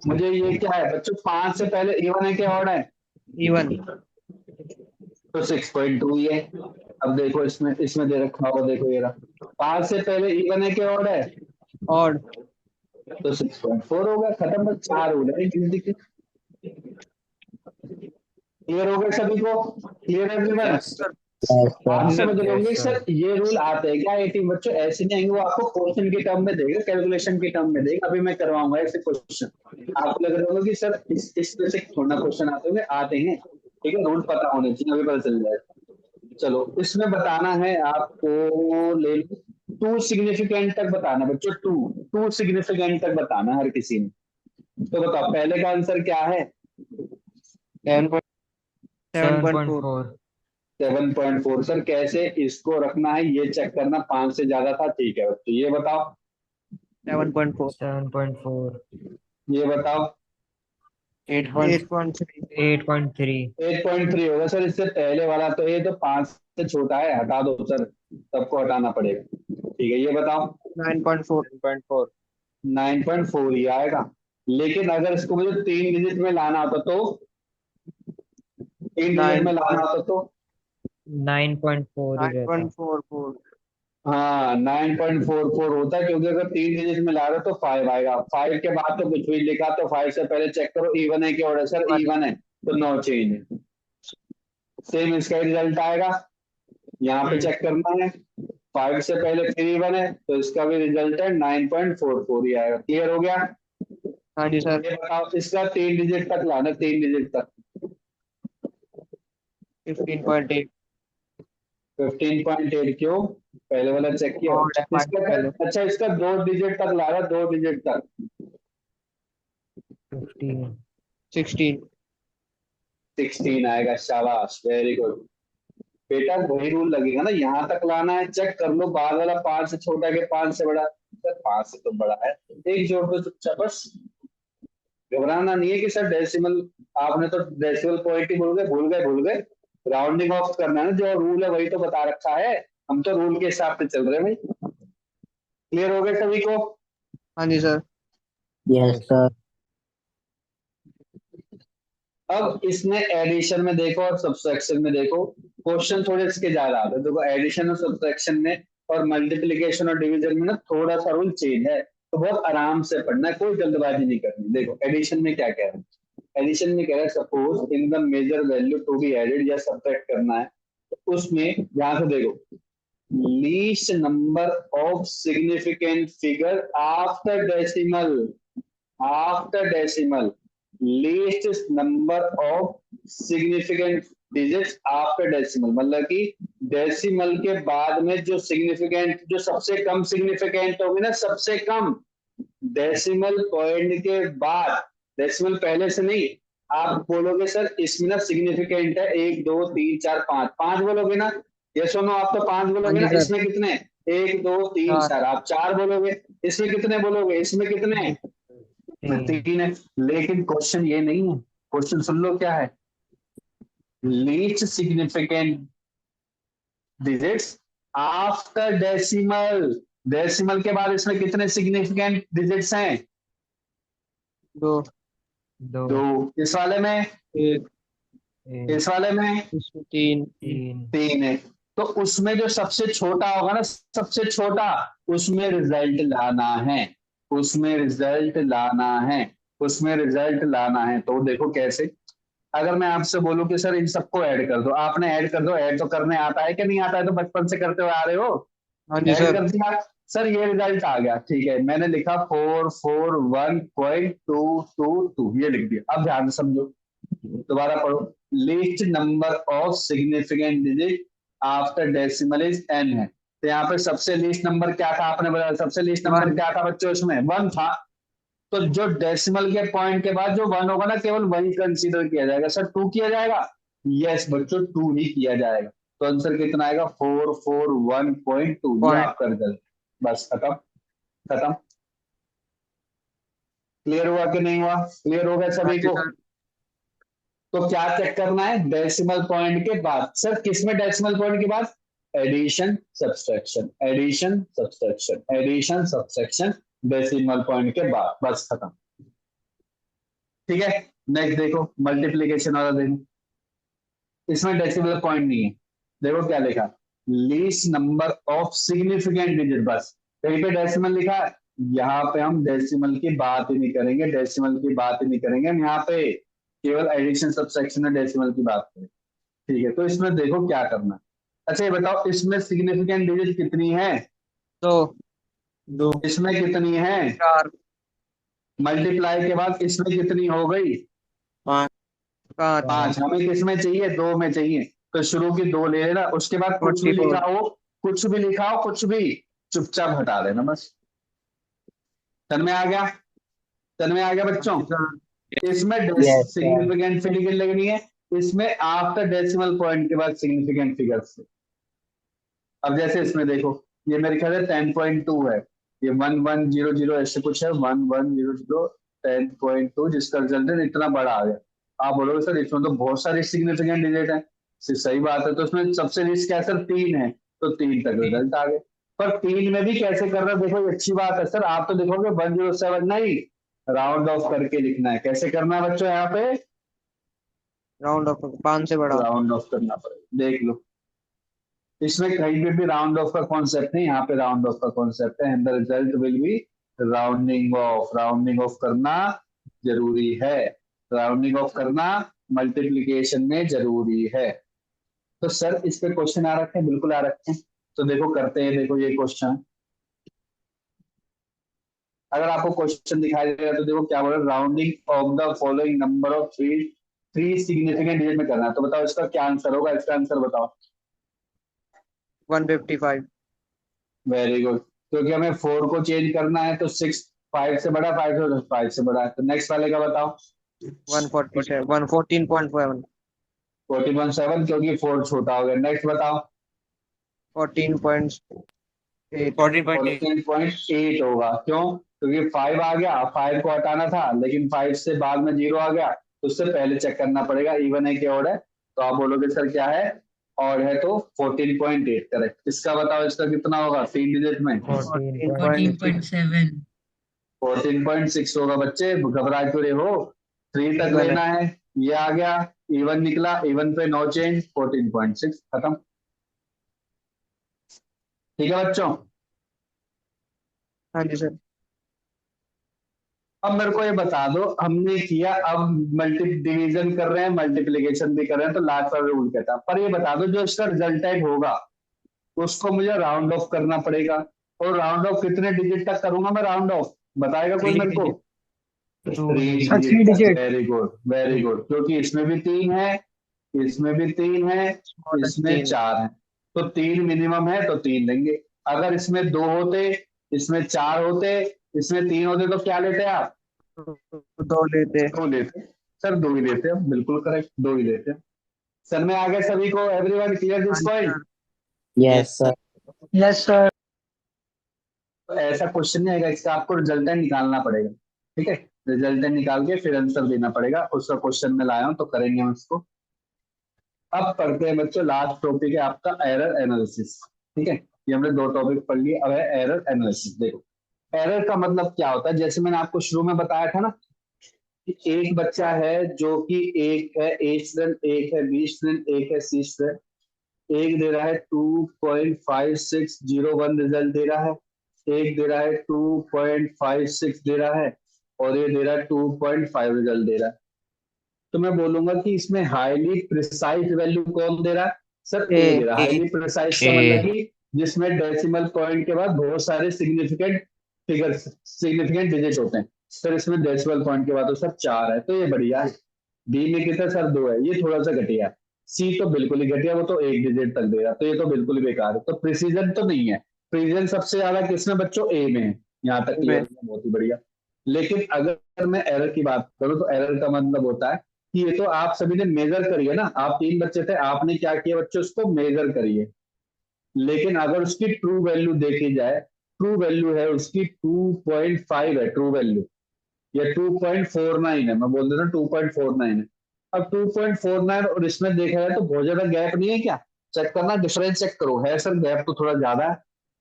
मुझे ये क्या है बच्चों? 5 से पहले इवन है कि ऑड है? इवन। तो 6.2 ही है। अब देखो इसमें इसमें दे रखा होगा, देखो ये रहा। 5 से पहले इवन है कि ऑड है? ऑड। तो 6.4 होगा। खत्म। बस 4 रूल है गिनती के। क्लियर हो गए सभी को? क्लियर है एवरीवन? Yes sir. Yes, आप sir. समझ लोगे Yes, सर sir. ये रूल आते हैं क्या 18 बच्चों, ऐसे नहीं आएंगे, वो आपको क्वेश्चन के टर्म में देगा, कैलकुलेशन के टर्म में देगा। अभी मैं करवाऊंगा ऐसे क्वेश्चन, आपको लग रहा होगा कि सर इस तरह से थोड़ा क्वेश्चन आते हैं, ठीक है, रूल पता होने चाहिए, अभी पता चल जाएगा। चलो इसमें बताना है आपको, ले लो, टू सिग्निफिकेंट तक बताना बच्चों, टू टू सिग्निफिकेंट तक बताना हर किसी ने। तो बताओ पहले का आंसर क्या है? 7.7.4। 7.4. 7.4। सर कैसे इसको रखना है ये चेक करना, 5 से ज्यादा था, ठीक है बच्चों, ये बताओ, 7.4। 7.4. ये बताओ। 8.3। 8.3. 8.3 होगा सर, इससे पहले वाला तो ये तो 5 से छोटा है, हटा दो सर, सबको हटाना पड़ेगा, ठीक है, ये बताओ। 9.4। 9.4. 9.4 ही आएगा, लेकिन अगर इसको मुझे 3 डिजिट में लाना होता तो, 3 डिजिट में लाना होता तो, 9.4 ही रहता. 9.44। हाँ 9.44 होता है, क्योंकि अगर 3 डिजिट में ला रहे हो तो 5 आएगा, 5 के बाद तो कुछ भी लिखा, तो 5 से पहले चेक करो इवन है कि ऑड है, सर इवन है तो नो चेंज है, सेम इसका रिजल्ट आएगा, यहाँ पे चेक करना है, 5 से पहले फिर इवन है तो इसका भी रिजल्ट है 9.44 ही आएगा। क्लियर हो गया? हाँ जी सर। ये बताओ इसका 3 डिजिट तक लाना, 3 डिजिट तक। 15.8। 15.8 क्यों? पहले वाला चेक किया और 5 इसका? पहले। अच्छा इसका 2 डिजिट तक ला रहा, 2 डिजिट तक। 15. 16। 16 आएगा, शाबाश, वेरी गुड बेटा, वही रूल लगेगा ना, यहाँ तक लाना है, चेक कर लो, बाद वाला 5 से छोटा के 5 से बड़ा, सर 5 से तो बड़ा है, एक जोड़ दो चुपचाप बस, घबराना नहीं है कि सर डेसिमल, आपने तो डेसिमल पॉइंट ही भूल गए, राउंडिंग ऑफ करना है ना, जो रूल है वही तो बता रखा है, हम तो रूल के हिसाब से चल रहे हैं भाई। क्लियर हो गए सभी को? हाँ जी सर। Yes, sir. अब इसमें एडिशन में देखो और सब्सट्रैक्शन में देखो, क्वेश्चन थोड़े इसके ज्यादा आते हैं, देखो एडिशन और सब्सट्रैक्शन में और मल्टीप्लीकेशन और डिवीजन में ना थोड़ा सा रूल चेंज है, तो बहुत आराम से पढ़ना है, कोई जल्दबाजी नहीं करनी। देखो एडिशन में क्या कह रहा है, एडिशन में कह रहा है suppose in the measure value to be added या सब्ट्रैक्ट करना है, तो उसमें ध्यान से देखो, least number of significant figure after decimal, least number of significant digits after decimal, मतलब कि डेसिमल के बाद में जो सिग्निफिकेंट, जो सबसे कम सिग्निफिकेंट होगी ना, सबसे कम डेसिमल पॉइंट के बाद, डेसिमल पहले से नहीं, आप बोलोगे सर इसमें ना सिग्निफिकेंट है 1 2 3 4 5, 5 बोलोगे ना, ये सुनो आप तो 5 हाँ बोलोगे जी ना, सर। इसमें कितने, 1 2 3 4, 4। आप 4 बोलोगे, इसमें कितने बोलोगे, इसमें कितने, 3. 3 है। लेकिन क्वेश्चन ये नहीं है, क्वेश्चन सुन लो क्या है, least significant digits after decimal, decimal के बाद इसमें कितने सिग्निफिकेंट डिजिट्स हैं, 2। 2. दो, इस वाले में, 1। इस वाले में इसमें 3। 3. 3 है, तो उसमें जो सबसे छोटा होगा ना, सबसे छोटा, उसमें रिजल्ट लाना है, उसमें रिजल्ट लाना है, उसमें रिजल्ट लाना है। तो देखो कैसे, अगर मैं आपसे बोलूं कि सर इन सबको ऐड कर दो, आपने ऐड कर दो, ऐड तो करने आता है कि नहीं आता है, तो बचपन से करते हुए आ रहे हो, हाँ जी ऐड सर। कर दिया, सर ये रिजल्ट आ गया, ठीक है, मैंने लिखा 441.222, ये लिख दिया, अब ध्यान से समझो, दोबारा पढ़ो, least number of significant digit after decimal is n है, तो यहाँ पे सबसे लीस्ट नंबर क्या था, आपने बताया सबसे लीस्ट नंबर 1। क्या था बच्चों, इसमें 1 था, तो जो डेसिमल के पॉइंट के बाद जो 1 होगा ना, केवल वही कंसीडर किया जाएगा, सर 2 किया जाएगा, यस बच्चों 2 ही किया जाएगा, तो आंसर कितना आएगा 441.2, ये पॉइंट। आपका रिजल्ट, बस खत्म, खत्म। क्लियर हुआ कि नहीं हुआ? क्लियर हो गया हाँ सभी जी को? सर। तो क्या चेक करना है, डेसिमल पॉइंट के बाद, सर किसमें डेसिमल पॉइंट के बाद, addition subtraction, addition subtraction, addition subtraction, decimal point के बाद, बस खत्म। ठीक है, नेक्स्ट देखो मल्टीप्लीकेशन वाला देखो, इसमें डेसिमल पॉइंट नहीं है, देखो क्या लिखा, least number of significant digit, बस कहीं पे डेसिमल लिखा है, यहाँ पे हम डेसिमल की बात ही नहीं करेंगे, डेसिमल की बात ही नहीं करेंगे हम यहाँ पे, केवल एडिशन सब्सट्रैक्शन और डेसिमल की बात करें। ठीक है, तो इसमें देखो क्या करना है, अच्छा ये बताओ, इसमें सिग्निफिकेंट डिजिट कितनी है? दो इसमें कितनी है? चार मल्टीप्लाई के बाद इसमें कितनी हो गई? पाँच पाँच 5। हमें किस में चाहिए? 2 में चाहिए। तो शुरू की 2 ले लेना, उसके बाद कुछ भी 44। लिखा हो, कुछ भी लिखा हो, कुछ भी चुपचाप हटा देना बस। समझ में आ गया? समझ में आ गया बच्चों? इसमें यस सर। सिग्निफिकेंट फिगर लगनी है, इसमें आफ्टर डेसिमल पॉइंट के बाद सिग्निफिकेंट फिगर्स। अब जैसे इसमें देखो, ये मेरे ख्याल है 10.2 है, ये 1100 ऐसे कुछ है, 1100 10.2, जिसका रिजल्ट है इतना बड़ा आ गया। आप बोलोगे सर इसमें तो बहुत सारे सिग्निफिकेंट डिजिट है। सही बात है, तो इसमें सबसे रिस्क क्या है सर? 3 है, तो 3 तक रिजल्ट आ गए। पर 3 में भी कैसे कर रहे हो देखो, ये अच्छी बात है सर। आप तो देखोगे 107 नहीं, राउंड ऑफ करके लिखना है। कैसे करना है बच्चों? यहाँ पे राउंड ऑफ 5 से बड़ा। राउंड ऑफ करना पड़ेगा, देख लो। इसमें कहीं पे भी राउंड ऑफ का कॉन्सेप्ट नहीं, यहाँ पे राउंड ऑफ का कॉन्सेप्ट है, and the result will be rounding off. Rounding off करना जरूरी है, राउंडिंग ऑफ करना मल्टीप्लीकेशन में जरूरी है। तो सर इस पे क्वेश्चन आ रखे हैं? बिल्कुल आ रखे हैं। तो देखो करते हैं, देखो ये क्वेश्चन, अगर आपको क्वेश्चन दिखाई दे रहा है तो देखो क्या बोल रहा है, rounding off the following number of three three significant digit में करना है। तो बताओ इसका क्या आंसर होगा? इसका आंसर बताओ। 155। Very good. क्योंकि हमें 4 को चेंज करना है तो 6 5 से बड़ा, 5 से बड़ा है। तो नेक्स्ट वाले का बताओ। 147 114.7। 14.7, क्योंकि 4 छोटा हो गया। नेक्स्ट बताओ। 14.8। 14.8 होगा, क्यों? क्योंकि 5 आ गया, 5 को हटाना था, लेकिन 5 से बाद में 0 आ गया, तो उससे पहले चेक करना पड़ेगा इवन है कि ऑड है। तो आप बोलोगे सर क्या है? ऑड है, तो 14.8 करेक्ट। इसका बताओ, इसका कितना होगा 3 डिजिट में? 14.6। 14.6 होगा। बच्चे घबरा क्यों रहे हो? 3 तक इवन है। लेना है। ये आ गया, इवन निकला, इवन पे नो चेंज, 14.6 खत्म। ठीक है बच्चों? हाँ जी सर। अब मेरे को ये बता दो, हमने किया, अब मल्टी डिवीजन कर रहे हैं, मल्टीप्लीकेशन भी कर रहे हैं, तो लास्ट वाला रूल कहता है। पर ये बता दो, जो इसका रिजल्टेंट होगा उसको मुझे राउंड ऑफ करना पड़ेगा। और राउंड ऑफ कितने डिजिट तक करूंगा मैं राउंड ऑफ? बताएगा कोई मेरे को? 3 थ्री डिजिट तक। Digit. Very good, very good. क्योंकि इसमें भी 3 है, इसमें भी 3 है, इसमें 3। 4 है, तो 3 मिनिमम है, तो 3 लेंगे। अगर इसमें 2 होते, इसमें 4 होते, इसमें 3 होते, तो क्या लेते आप? 2 लेते। 2 लेते। सर 2 ही लेते हैं, बिल्कुल करेक्ट, 2 ही लेते हैं। सर में आ गया सभी को? एवरीवन क्लियर हाँ दिस जी point? Sir. Yes sir. Yes sir. तो ऐसा क्वेश्चन नहीं आएगा, इसका आपको रिजल्टेंट निकालना पड़ेगा। ठीक है, रिजल्टेंट निकाल के फिर आंसर देना पड़ेगा। उसका क्वेश्चन में लाया हूं, तो करेंगे हम उसको। अब पढ़ते हैं बच्चों, लास्ट टॉपिक है आपका एरर एनालिसिस। ठीक है, ये हमने 2 टॉपिक पढ़ लिए, अब है एरर एनालिसिस। देखो एरर का मतलब क्या होता है, जैसे मैंने आपको शुरू में बताया था ना, कि एक बच्चा है जो कि एक है ए स्टूडेंट, एक है बी स्टूडेंट, एक है सी स्टूडेंट। एक दे रहा है 2.5601 रिजल्ट दे रहा है, एक दे रहा है 2.56 दे रहा है, और ये दे रहा है 2.5 रिजल्ट दे रहा है। तो मैं बोलूंगा कि इसमें हाईली प्रिसाइज वैल्यू कौन दे रहा है? सर ए दे रहा है। हाईली प्रिसाइज का मतलब कि जिसमें डेसिमल पॉइंट के बाद बहुत सारे सिग्निफिकेंट फिगर, सिग्निफिकेंट डिजिट होते हैं। सर इसमें डेसिमल पॉइंट के बाद तो सर 4 है, तो ये बढ़िया है। डी में कितना सर? 2 है, ये थोड़ा सा घटिया है। सी तो बिल्कुल ही घटिया, वो तो 1 डिजिट तक दे रहा, तो ये तो बिल्कुल ही बेकार है। तो प्रिसीजन तो नहीं है। प्रिसीजन सबसे ज्यादा किसमें बच्चों? ए में है। यहाँ तक क्लियर है, बहुत ही बढ़िया। लेकिन अगर मैं एरर की बात करूं, तो एरर का मतलब होता है कि ये तो आप सभी ने मेजर करिए ना, आप 3 बच्चे थे, आपने क्या किया बच्चों? उसको मेजर करिए। लेकिन अगर उसकी ट्रू वैल्यू देखी जाए, ट्रू वैल्यू है उसकी 2.5 है ट्रू वैल्यू, या 2.49 है, मैं बोल देता हूँ 2.49 है। अब 2.49 और इसमें देखा जाए तो बहुत ज्यादा गैप नहीं है क्या? चेक करना, डिफरेंस चेक करो, है सर गैप तो थोड़ा ज्यादा हाँ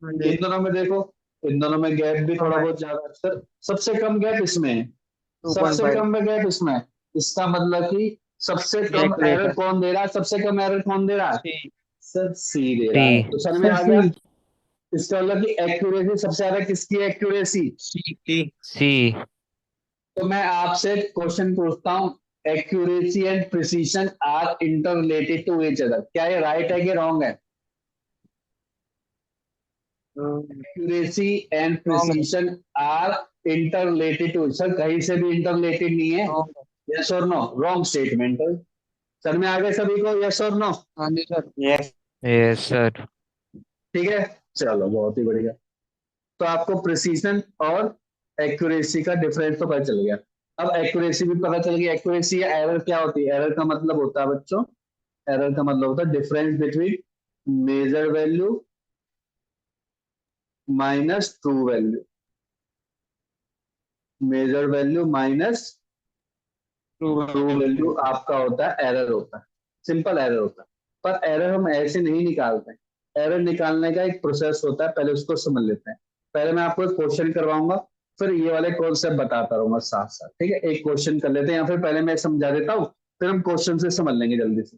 है। जी। इन दोनों में देखो, इन दोनों में गैप भी कम थोड़ा है। बहुत ज्यादा है सर। सबसे कम गैप इसमें है, सबसे 2.5। कम में गैप इसमें है। इसका मतलब कि सबसे कम एक्यूरेट एरर है। कौन दे रहा है? सबसे कम एरर कौन दे रहा है? सी। सर सी दे रहा है। सी। तो सर में आ गया, इसका मतलब कि एक्यूरेसी सबसे ज्यादा किसकी है? एक्यूरेसी। सी। सी। तो मैं आपसे क्वेश्चन पूछता हूँ, accuracy and precision are inter related to each other, क्या ये राइट है कि रॉन्ग है? Accuracy and precision are interrelated to, sir कहीं से भी इंटरलेटेड नहीं है, यस और नो, रॉन्ग स्टेटमेंट। सर में आगे सभी को यस और नो? हाँ जी सर। Yes yes sir. ठीक है, चलो बहुत ही बढ़िया। तो आपको प्रिसीजन और एक्यूरेसी का डिफरेंस तो पता चल गया। अब एक्यूरेसी भी पता चल गई। एक्यूरेसी या एरर क्या होती है? एरर का मतलब होता है बच्चों, एरर का मतलब होता है difference between measure value minus true value, measure value minus true value आपका होता है, एरर होता है, सिंपल एरर होता है। पर एरर हम ऐसे नहीं निकालते हैं, एरर निकालने का एक प्रोसेस होता है, पहले उसको समझ लेते हैं। पहले मैं आपको एक क्वेश्चन करवाऊंगा, फिर ये वाले कॉन्सेप्ट बताता रहूंगा साथ साथ, ठीक है? एक क्वेश्चन कर लेते हैं, या फिर पहले मैं समझा देता हूँ, फिर हम क्वेश्चन से समझ लेंगे जल्दी से।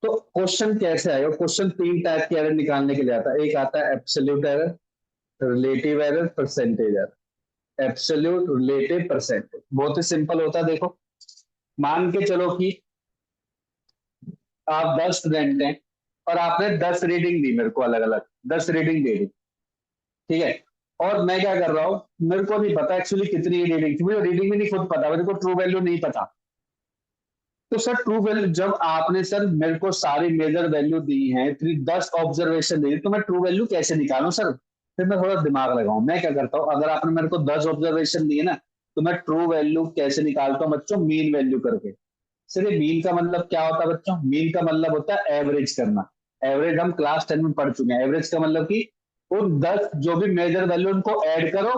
तो क्वेश्चन कैसे आएगा? क्वेश्चन तीन टाइप के एरर निकालने के लिए आता है। एक आता है absolute error, relative error, percentage error. Absolute, relative, percentage, बहुत ही सिंपल होता है। देखो, मान के चलो कि आप 10 स्टूडेंट हैं और आपने 10 रीडिंग दी मेरे को, अलग अलग 10 रीडिंग दे दी, ठीक है? और मैं क्या कर रहा हूं, मेरे को नहीं पता एक्चुअली कितनी रीडिंग थी, मुझे रीडिंग भी नहीं खुद पता, मेरे को ट्रू वैल्यू नहीं पता। तो सर ट्रू वैल्यू जब आपने सर मेरे को सारी मेजर वैल्यू दी है, इतनी 10 ऑब्जर्वेशन दी, तो मैं ट्रू वैल्यू कैसे निकालूं सर? फिर मैं थोड़ा दिमाग लगाऊं। मैं क्या करता हूं, अगर आपने मेरे को 10 ऑब्जर्वेशन दी है ना, तो मैं ट्रू वैल्यू कैसे निकालता हूं बच्चों? मीन वैल्यू करके। सर ये मीन का मतलब क्या होता है बच्चों? मीन का मतलब होता है एवरेज करना। एवरेज हम क्लास 10 में पढ़ चुके हैं। एवरेज का मतलब कि उन 10 जो भी मेजर वैल्यू उनको ऐड करो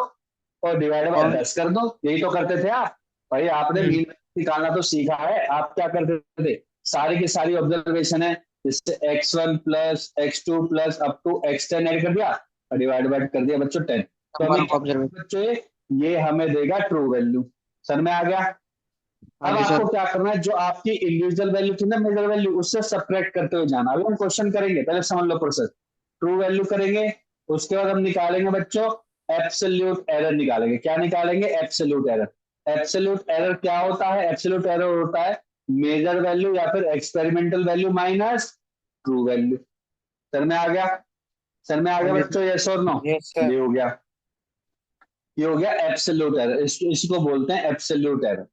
और डिवाइड बाय 10 कर दो। यही तो करते थे आप भाई, आपने मीन निकालना तो सीखा है। आप क्या करते थे, सारी की सारी ऑब्जर्वेशन है, जैसे x1 plus x2 plus up to x10 add कर दिया और डिवाइड बाय कर दिया बच्चों 10। तो हमें बच्चों ये हमें देगा ट्रू वैल्यू। सर में आ गया? अब आपको क्या करना है, जो आपकी इंडिविजुअल वैल्यू थी ना, मेजर वैल्यू, उससे सब्ट्रैक्ट करते हुए जाना। अभी हम क्वेश्चन करेंगे, पहले समझ लो प्रोसेस। ट्रू वैल्यू करेंगे, उसके बाद हम निकालेंगे बच्चों एब्सोल्यूट एरर निकालेंगे। क्या निकालेंगे? Absolute error. एब्सोल्यूट एरर क्या होता है? एब्सोल्यूट एरर होता है मेजर वैल्यू या फिर experimental value minus true value. Sir में आ गया? सर में आ गया बच्चों, यस और नो? ये हो गया, ये हो गया एब्सोल्यूट एरर। इसको बोलते हैं एब्सोल्यूट एरर।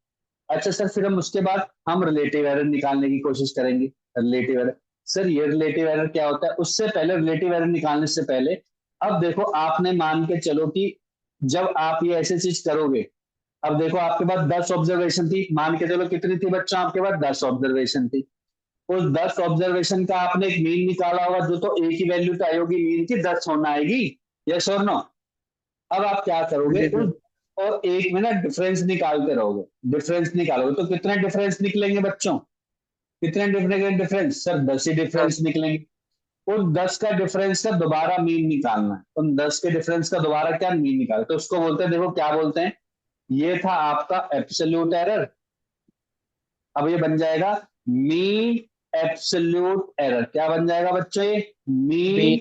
अच्छा सर, फिर हम उसके बाद हम रिलेटिव एरर निकालने की कोशिश करेंगे। रिलेटिव एरर, सर ये रिलेटिव एरर क्या होता है? उससे पहले, रिलेटिव एरर निकालने से पहले, अब देखो आपने मान के चलो कि जब आप ये ऐसी चीज करोगे, अब देखो आपके पास 10 ऑब्जर्वेशन थी, मान के चलो कितनी थी बच्चों आपके पास? 10 ऑब्जर्वेशन थी। उस 10 ऑब्जर्वेशन का आपने एक मीन निकाला होगा, जो तो एक ही वैल्यू तो आई होगी मीन की, 10 होना आएगी, यस और नो? अब आप क्या करोगे, उस और एक में ना डिफरेंस निकालते रहोगे। डिफरेंस निकालोगे तो कितने डिफरेंस निकलेंगे बच्चों? कितने डिफरेंस? सर 10 ही डिफरेंस निकलेंगे। उन 10 का डिफरेंस का दोबारा मीन निकालना है। उन 10 के डिफरेंस का दोबारा क्या मीन निकालना, तो उसको बोलते हैं, देखो क्या बोलते हैं, ये था आपका एब्सोल्यूट एरर। अब ये बन जाएगा मीन एब्सोल्यूट एरर। क्या बन जाएगा बच्चों? ये मीन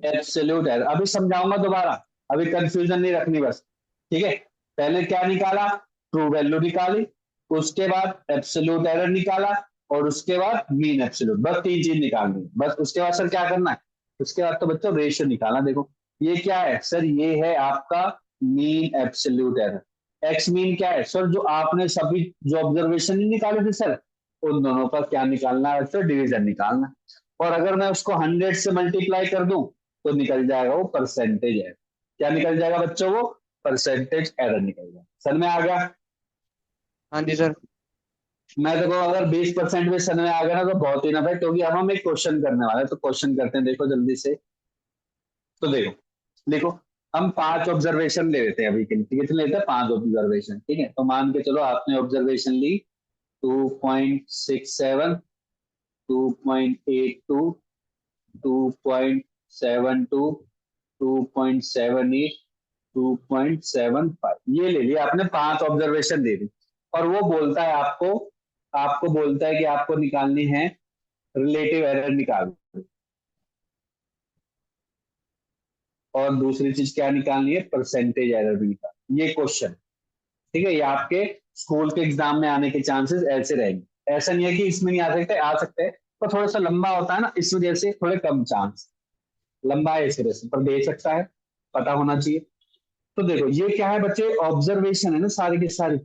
एब्सोल्यूट एरर। अभी समझाऊंगा दोबारा, अभी कंफ्यूजन नहीं रखनी बस, ठीक है? पहले क्या निकाला? ट्रू वैल्यू निकाली, उसके बाद एब्सोल्यूट एरर निकाला, और उसके बाद मीन एब्सोल्यूट। बस तीन चीज निकालनी, बस। उसके बाद सर क्या करना है? उसके बाद तो बच्चों रेशियो निकालना। देखो ये क्या है सर? ये है आपका mean absolute error. X mean क्या है सर? जो आपने सभी जो ऑब्जर्वेशन नहीं निकाले थे सर, उन दोनों का क्या निकालना है सर? डिवीजन निकालना है। और अगर मैं उसको 100 से मल्टीप्लाई कर दूं, तो निकल जाएगा वो परसेंटेज एरर। क्या निकल जाएगा बच्चों? वो परसेंटेज एरर निकल जाएगा। सर में आ गया? हाँ जी सर। मैं देखो अगर 20% भी सर में आ गया ना, तो बहुत ही ना भाई, क्योंकि अब हम एक क्वेश्चन करने वाले हैं। तो क्वेश्चन करते हैं, देखो जल्दी से। तो देखो, देखो हम 5 ऑब्जर्वेशन ले लेते हैं अभी के लिए। कितने लेते हैं? 5 ऑब्जर्वेशन, ठीक है? तो मान के चलो आपने ऑब्जर्वेशन ली 2.67, 2.82, 2.72, 2.78, 2.75, ये ले लिया आपने। 5 ऑब्जर्वेशन दे दी, और वो बोलता है आपको, आपको बोलता है कि आपको निकालनी है रिलेटिव एरर निकाल, और दूसरी चीज क्या निकालनी है? परसेंटेज एरर भी निकाल। ये क्वेश्चन, ठीक है? ये आपके स्कूल के एग्जाम में आने के चांसेस ऐसे रहेंगे। ऐसा नहीं है कि इसमें नहीं आ सकते, आ सकते हैं, पर थोड़ा सा लंबा होता है ना, इस वजह से थोड़े कम चांस। लंबा है सिरे से, पर दे सकता है, पता होना चाहिए। तो देखो ये क्या है बच्चे, ऑब्जर्वेशन है ना, सारी की सारी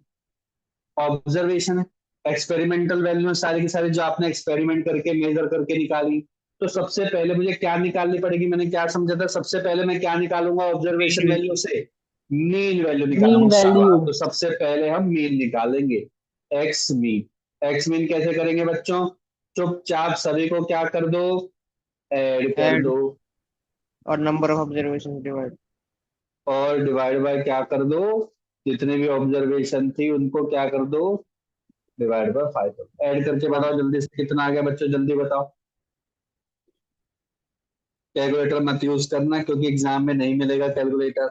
ऑब्जर्वेशन है। एक्सपेरिमेंटल वैल्यू है सारी की सारी, जो आपने एक्सपेरिमेंट करके मेजर करके निकाली। तो सबसे पहले मुझे क्या निकालनी पड़ेगी, मैंने क्या समझा था, सबसे पहले मैं क्या निकालूंगा ऑब्जर्वेशन वैल्यू से, मीन वैल्यू मीन निकालूंगा, वैल्यू। शाबाश। तो सबसे पहले हम मीन निकालेंगे, एक्स मीन। एक्स मीन कैसे करेंगे बच्चों, चुपचाप सभी को क्या कर दो, ऐड कर एड दो, और नंबर ऑफ ऑब्जर्वेशन डिवाइड। और डिवाइड बाय क्या कर दो, जितने भी ऑब्जर्वेशन थी उनको क्या कर दो, डिवाइड बाय 5। ऐड करके हाँ बताओ जल्दी से कितना आ गया बच्चों, जल्दी बताओ। कैलकुलेटर मत यूज करना, क्योंकि एग्जाम में नहीं मिलेगा कैलकुलेटर।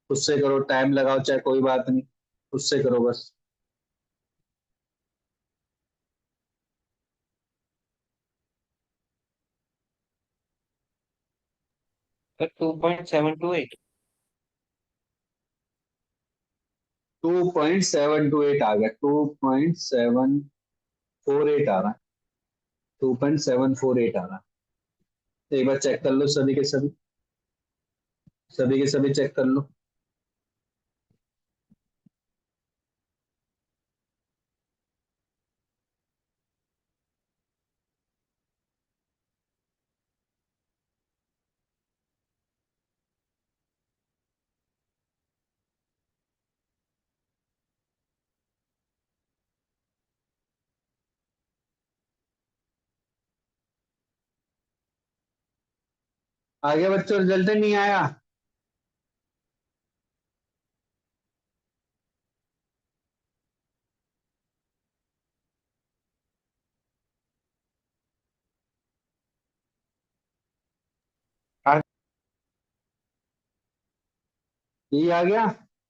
उससे करो, टाइम लगाओ चाहे, कोई बात नहीं, उससे करो बस। सर 2.728। 2.728 आ गया, 2.748 आ रहा है, 2.748 आ रहा है। एक बार चेक कर लो सभी के सभी, सभी के सभी चेक कर लो। आ गया बच्चों, रिजल्ट नहीं आया। ये आ गया।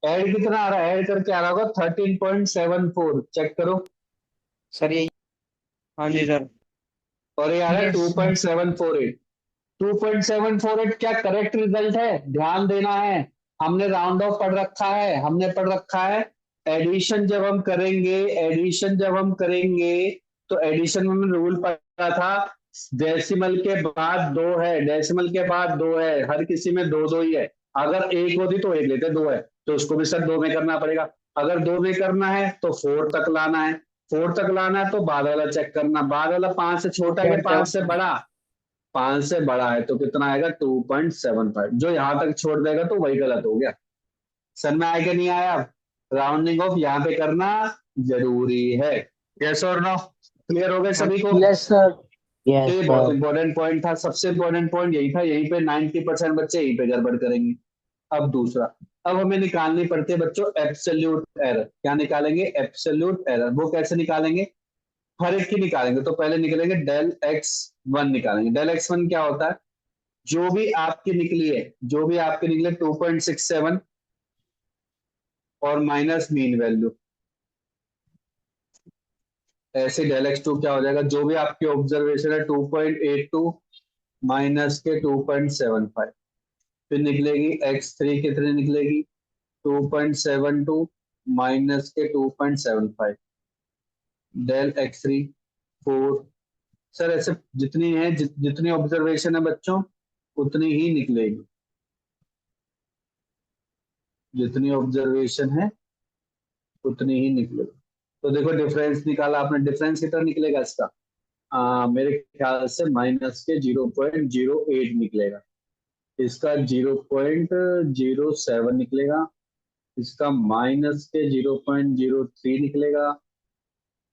ऐड कितना आ रहा है, ऐड करके आ रहा होगा 13.74, चेक करो। सर यही। हाँ जी सर। और ये आ रहा है Yes, sir. 2.748। 2.748 क्या करेक्ट रिजल्ट है, ध्यान देना है। हमने राउंड ऑफ पढ़ रखा है, हमने पढ़ रखा है। एडिशन जब हम करेंगे, एडिशन जब हम करेंगे, तो एडिशन में हमने रूल पढ़ा था, डेसिमल के बाद दो है, डेसिमल के बाद दो है, हर किसी में दो दो ही है। अगर एक होती तो एक लेते, दो है तो उसको भी सर दो में करना पड़ेगा। अगर दो में करना है तो फोर तक लाना है, फोर तक लाना है तो बाद वाला चेक करना, बाद वाला पांच से छोटा है कि पांच से बड़ा, पांच से बड़ा है, तो कितना आएगा 2.75। जो यहां तक छोड़ देगा तो वही गलत हो गया। सर में आया कि नहीं आया, राउंडिंग ऑफ यहाँ पे करना जरूरी है। यस और नो, क्लियर हो गए हाँ सभी को। Yes sir. ये Yes, बहुत sir. इंपॉर्टेंट पॉइंट था, सबसे इंपॉर्टेंट पॉइंट यही था, यहीं पे 90% बच्चे यहीं पे गड़बड़ करेंगे। अब दूसरा, अब हमें निकालनी पड़ती है बच्चों एब्सोल्यूट एरर। क्या निकालेंगे, एब्सोल्यूट एरर। वो कैसे निकालेंगे, हर एक की निकालेंगे। तो पहले निकलेंगे डेल एक्स वन निकालेंगे। डेल एक्स वन क्या होता है, जो भी आपकी निकली है, जो भी आपकी निकले 2.67 और माइनस मीन वैल्यू, ऐसे डेल एक्स टू क्या हो जाएगा, जो भी आपकी ऑब्जर्वेशन है 2.82 माइनस के 2.75। फिर निकलेगी एक्स थ्री, कितनी निकलेगी 2.72 माइनस के 2.75, डेल एक्स थ्री 4। सर ऐसे जितनी है जितनी ऑब्जर्वेशन है बच्चों उतनी ही निकलेगी, जितनी ऑब्जर्वेशन है उतनी ही निकलेगी। तो देखो डिफरेंस निकाला आपने, डिफरेंस कितना निकलेगा इसका, मेरे ख्याल से माइनस के 0.08 निकलेगा, इसका 0.07 निकलेगा, इसका माइनस के 0.03 निकलेगा,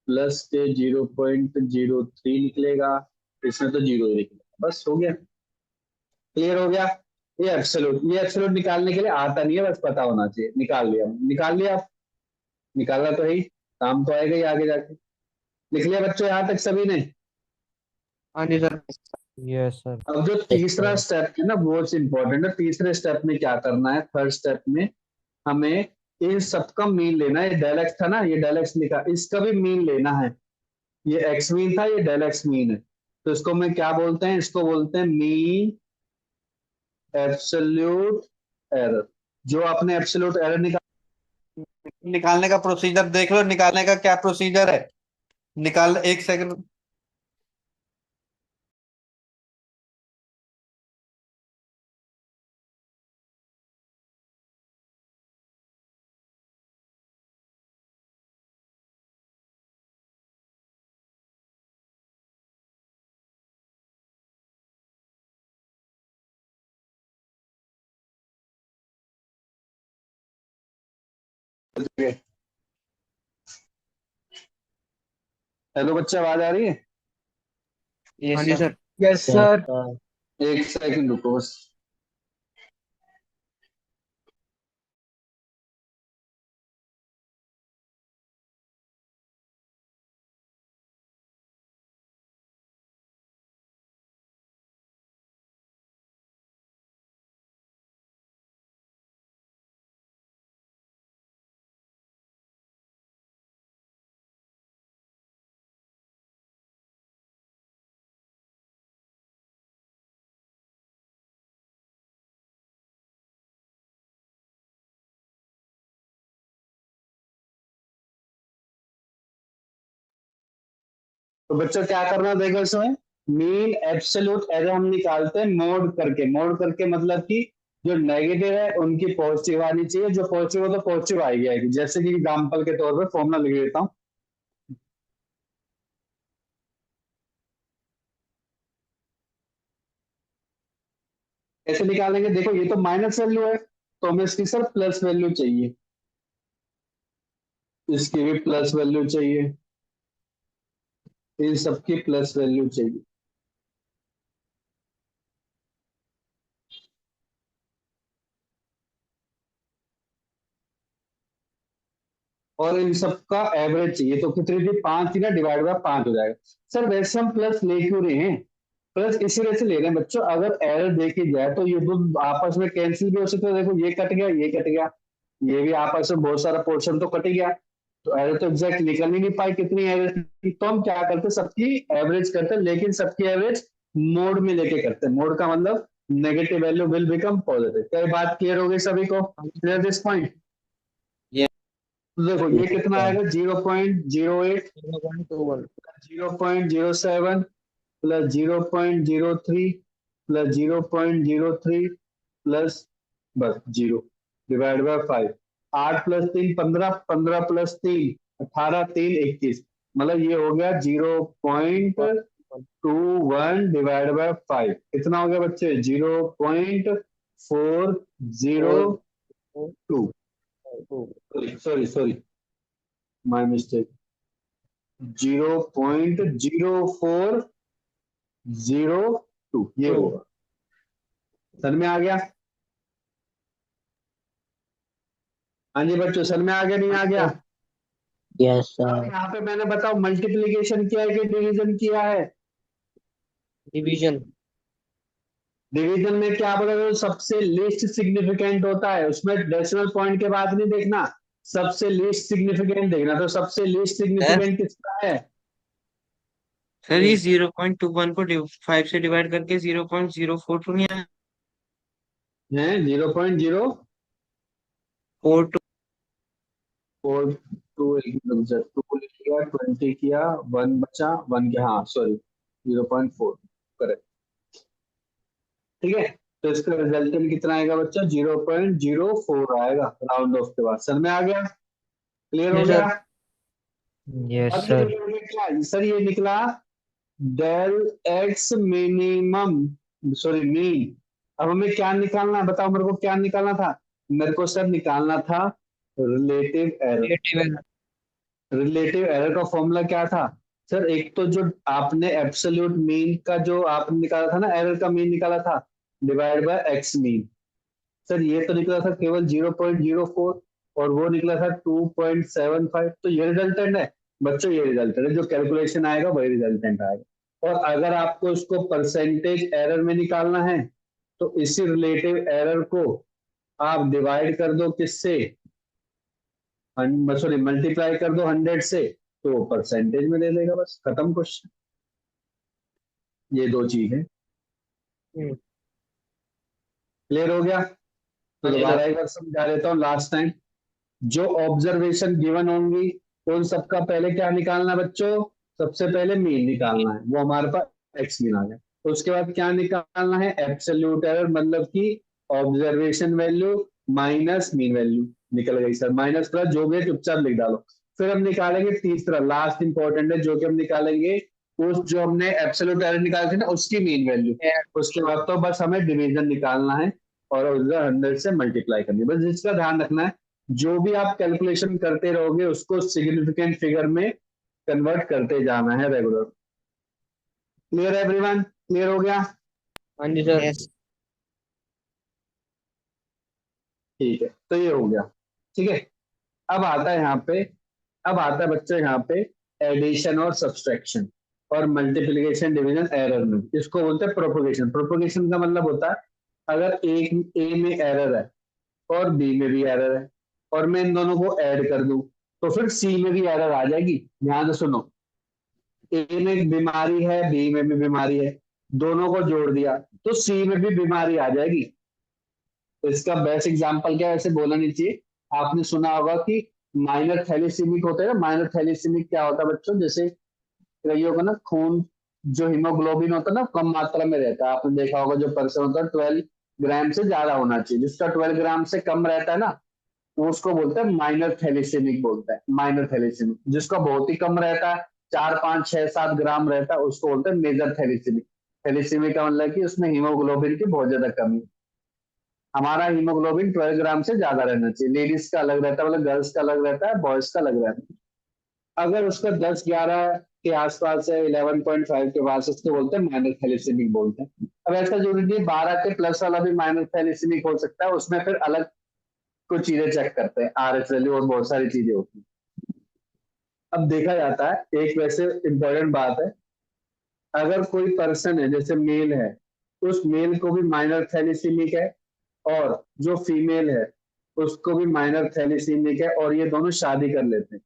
प्लस के 0.03 निकलेगा, इसमें तो जीरो ही निकलेगा। बस हो गया, क्लियर हो गया। ये एब्सोल्यूट निकालने के लिए आता नहीं है, बस पता होना चाहिए। निकाल लिया, निकाल लिया, निकालना तो है ही, काम तो आएगा ही आगे जाके। लिख लिया बच्चों यहाँ तक सभी ने। हाँ जी सर। Yes, sir. अब जो Yes, तीसरा sir. स्टेप है ना बहुत इंपॉर्टेंट है। तीसरे स्टेप में क्या करना है, थर्ड स्टेप में हमें इन सबका मीन लेना है। ये डेल एक्स था ना, ये डेल एक्स लिखा, इसका भी मीन लेना है। ये एक्स मीन था, ये डेल एक्स मीन है, तो इसको मैं क्या बोलते हैं, इसको बोलते हैं मीन एब्सोल्यूट एरर। जो आपने एब्सोल्यूट एरर निकालने का प्रोसीजर देख लो, निकालने का क्या प्रोसीजर है। निकाल, एक सेकंड। हेलो बच्चा, आवाज आ रही है? हाँ जी sir. Yes, Yes, sir. sir. एक सेकंड रुको बस। तो बच्चों क्या करना, देखो इसमें मीन एब्सोल्यूट एरर हम निकालते हैं मोड करके मतलब कि जो नेगेटिव है उनकी पॉजिटिव आनी चाहिए, जो पॉजिटिव हो तो पॉजिटिव आएगी। जैसे कि एग्जाम्पल के तौर पर फॉर्मूला लिख देता हूँ। कैसे निकालेंगे, देखो ये तो माइनस वैल्यू है तो हमें इसकी सर प्लस वैल्यू चाहिए, इसकी भी प्लस वैल्यू चाहिए, इन सबकी प्लस वैल्यू चाहिए। और इन सबका एवरेज चाहिए, तो कितनी थी, 5 थी ना, डिवाइड बाय 5 हो जाएगा। सर वैसे हम प्लस ले क्यों रहे हैं, प्लस इसी वजह से ले रहे हैं बच्चों, अगर एरर देखी जाए तो ये दो आपस में कैंसिल भी हो सकते हैं। देखो ये कट गया, ये कट गया, ये भी आपस में बहुत सारा पोर्शन तो कट गया, तो एरर तो एग्जैक्ट निकल ही नहीं पाई कितनी एरर थी। तो हम क्या करते, सबकी एवरेज करते हैं, लेकिन सबकी एवरेज मोड में लेके करते हैं। मोड का मतलब negative value will become positive. क्या ये बात क्लियर हो गई सभी को? Clear this point? तो देखो ये कितना आएगा, 0.08 0.21 0.07 प्लस 0.03 प्लस 0.03 प्लस बस 0 डिवाइड बाय 5। 8 प्लस 3 15, 15 प्लस 3 18, 3 21, मतलब ये हो गया 0.21 डिवाइड बाय 5। कितना हो गया बच्चे, 0.4002। सॉरी सॉरी, माय मिस्टेक, 0.0402 ये होगा। सर में आ गया? हाँ जी बच्चों, सर में आ गया नहीं आ गया? Yes, अब sir. यहाँ पे मैंने बताओ मल्टीप्लीकेशन किया है कि डिवीजन किया है? डिवीजन। डिवीजन में क्या बोला, जो सबसे लीस्ट सिग्निफिकेंट होता है उसमें डेसिमल पॉइंट के बाद नहीं देखना, सबसे लीस्ट सिग्निफिकेंट देखना। तो सबसे लीस्ट सिग्निफिकेंट किसका है? सर ये 0.21 को 5 से डिवाइड करके 0.042 नहीं आया? है 0.042। 2 लिख लिया, 20 किया, 1 बचा, 1 किया, हाँ सॉरी 0.4 करेक्ट। ठीक है, तो इसका रिजल्टेंट कितना आएगा बच्चा, 0.04 आएगा राउंड ऑफ के बाद। सर में आ गया? क्लियर हो Yes, गया? sir. Yes, अब ये sir. निकल क्या सर, ये निकला del X minimum, sorry mean. अब हमें क्या निकालना है बताओ मेरे को, क्या निकालना था मेरे को सर, निकालना था relative error. Relative error. Relative error का फॉर्मूला क्या था सर, एक तो जो आपने एब्सोल्यूट मीन का जो आपने निकाला था ना, एरर का मीन निकाला था divide bye x mean. Sir ये तो निकला था केवल 0.04 और वो निकला था 2.75। तो ये रिजल्टेंट है बच्चों, ये रिजल्टेंट है, जो कैलकुलेशन आएगा वही रिजल्टेंट आएगा। और अगर आपको इसको परसेंटेज एरर में निकालना है तो इसी रिलेटिव एरर को आप डिवाइड कर दो किससे, सॉरी मल्टीप्लाई कर दो 100 से, तो वो परसेंटेज में दे देगा, बस खत्म क्वेश्चन। ये दो चीज है। हम्म। क्लियर हो गया? तो हाँ जी दोबारा सर। एक बार समझा देता हूँ लास्ट टाइम। जो ऑब्जर्वेशन गिवन होंगी उन सबका पहले क्या निकालना है बच्चों, सबसे पहले मीन निकालना है, वो हमारे पास एक्स मीन आ गया। तो उसके बाद क्या निकालना है, एब्सोल्यूट एरर, मतलब कि observation value minus mean value. निकल गई सर, माइनस प्लस जो भी है चुपचाप लिख डालो। फिर हम निकालेंगे तीसरा, लास्ट इंपॉर्टेंट है, जो कि हम निकालेंगे उस जो हमने एब्सोल्यूट एरर निकाली थी ना उसकी मीन वैल्यू। उसके बाद तो बस हमें डिवीजन निकालना है और उधर 100 से मल्टीप्लाई करनी है, बस जिसका ध्यान रखना है जो भी आप कैलकुलेशन करते रहोगे उसको सिग्निफिकेंट फिगर में कन्वर्ट करते जाना है रेगुलर। Clear everyone? क्लियर हो गया? हाँ जी सर। यस। ठीक है, तो ये हो गया। ठीक है, अब आता है यहाँ पे, अब आता है बच्चों यहाँ पे एडिशन और सब्सट्रैक्शन और मल्टीप्लिकेशन डिवीजन एरर में। इसको बोलते हैं प्रोपोगेशन। प्रोपोगेशन का मतलब होता है अगर एक ए में एरर है और बी में भी एरर है और मैं इन दोनों को ऐड कर दूं तो फिर सी में भी एरर आ जाएगी। ध्यान से सुनो, ए में बीमारी है, बी में भी बीमारी है, दोनों को जोड़ दिया तो सी में भी बीमारी आ जाएगी। तो इसका बेस्ट एग्जांपल क्या है, ऐसे बोलना नहीं चाहिए। आपने सुना होगा कि माइनर थैलेसीमिक होता है ना। माइनर थैलेसीमिक क्या होता है बच्चों, जैसे कईयों को ना खून जो हीमोग्लोबिन होता है ना कम मात्रा में रहता है। आपने देखा होगा जो पर्सन होता है 12 ग्राम से ज्यादा होना चाहिए, जिसका 12 ग्राम से कम रहता है ना वो उसको बोलते हैं माइनर थैलेसीमिक बोलते हैं। माइनर थैलेसीमिक जिसका बहुत ही कम रहता है, 4 5 6 7 ग्राम रहता है, उसको बोलते हैं मेजर थैलेसीमिक। थैलेसीमिक का मतलब कि उसमें हीमोग्लोबिन की बहुत ज्यादा कमी। हमारा हीमोग्लोबिन 12 ग्राम से ज्यादा रहना चाहिए। लेडीज का अलग रहता है, मतलब गर्ल्स का अलग रहता है, बॉयज का अलग रहता है। अगर उसका 10 11 के आसपास है, 11.5 के पास, उसको बोलते हैं माइनर थैलेसीमिक बोलते हैं। अब ऐसा जरूरी नहीं 12 के प्लस वाला भी माइनर थैलेसीमिक हो सकता है, उसमें फिर अलग कुछ चीजें चेक करते हैं, आरएच वैल्यू और बहुत सारी चीजें होती हैं। अब देखा जाता है एक वैसे इंपॉर्टेंट बात है, अगर कोई पर्सन है जैसे मेल है, उस मेल को भी माइनर थैलेसीमिक है और जो फीमेल है उसको भी माइनर थैलेसीमिक है और ये दोनों शादी कर लेते हैं,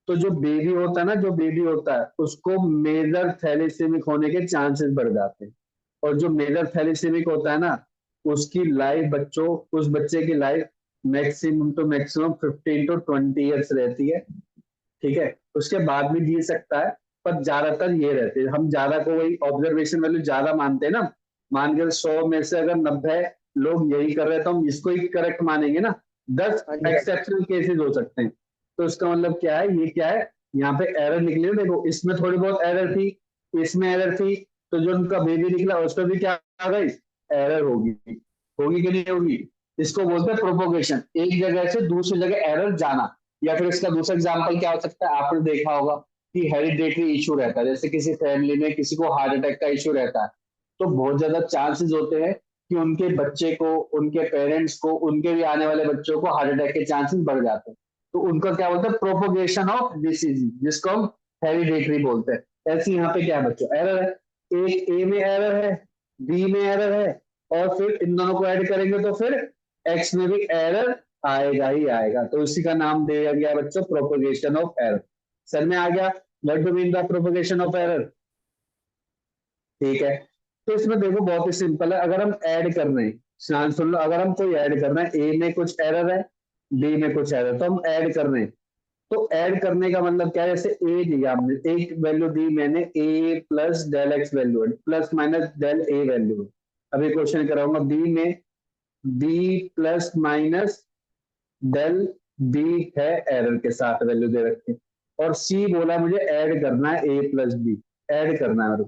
तो जो बेबी होता है ना, जो बेबी होता है उसको मेजर थैलेसीमिक होने के चांसेस बढ़ जाते हैं। और जो मेजर थैलेसीमिक होता है ना उसकी लाइफ, बच्चों उस बच्चे की life maximum to maximum 15 to 20 years रहती है। ठीक है, उसके बाद भी जी सकता है, पर ज्यादातर ये रहते हैं। हम ज्यादा को वही ऑब्जर्वेशन वैल्यू ज्यादा मानते हैं ना। मान के 100 में से अगर 90 लोग यही कर रहे हैं तो हम इसको ही करेक्ट मानेंगे ना। 10 हाँ जी सर। एक्सेप्शनल केसेस हो सकते हैं। तो इसका मतलब क्या है, ये क्या है, यहाँ पे एरर निकली है। देखो इसमें थोड़ी बहुत एरर थी, इसमें एरर थी, तो जो उनका बेबी निकला उस पर भी क्या आ गई, एरर होगी। होगी कि नहीं होगी? इसको बोलते हैं प्रोपोगेशन, एक जगह से दूसरी जगह एरर जाना। या फिर इसका दूसरा एग्जाम्पल क्या हो सकता है, आपने देखा होगा कि हेरिडेटरी इशू रहता है, जैसे किसी फैमिली में किसी को हार्ट अटैक का इशू रहता है, तो बहुत ज्यादा चांसेस होते हैं कि उनके बच्चे को, उनके पेरेंट्स को, उनके भी आने वाले बच्चों को हार्ट अटैक के चांसेस बढ़ जाते हैं। तो उनका क्या बोलते हैं, प्रोपोगेशन ऑफ डिसीज, जिसको हम हेरिडेटरी बोलते हैं। ऐसे यहाँ पे क्या है बच्चों, एरर है, एक ए में एरर है, बी में एरर है, और फिर इन दोनों को ऐड करेंगे तो फिर एक्स में भी एरर आएगा ही आएगा। तो इसी का नाम दिया गया बच्चों प्रोपोगेशन ऑफ एरर। सर में आ गया, what do mean by propagation of error? ठीक है, तो इसमें देखो बहुत ही सिंपल है। अगर हम ऐड कर रहे हैं, ध्यान सुन लो, अगर हम कोई ऐड कर रहे हैं, ए में कुछ एरर है, बी में कुछ एरर, तो हम ऐड कर रहे हैं। तो ऐड करने का मतलब क्या है, जैसे ए दिया हमने, एक वैल्यू दी मैंने, A plus del X value है, plus minus del A value है। अभी क्वेश्चन कराऊंगा, बी में B plus minus del B है, एरर के साथ वैल्यू दे रखी है। और सी बोला मुझे ऐड करना है ए प्लस बी, ऐड करना है।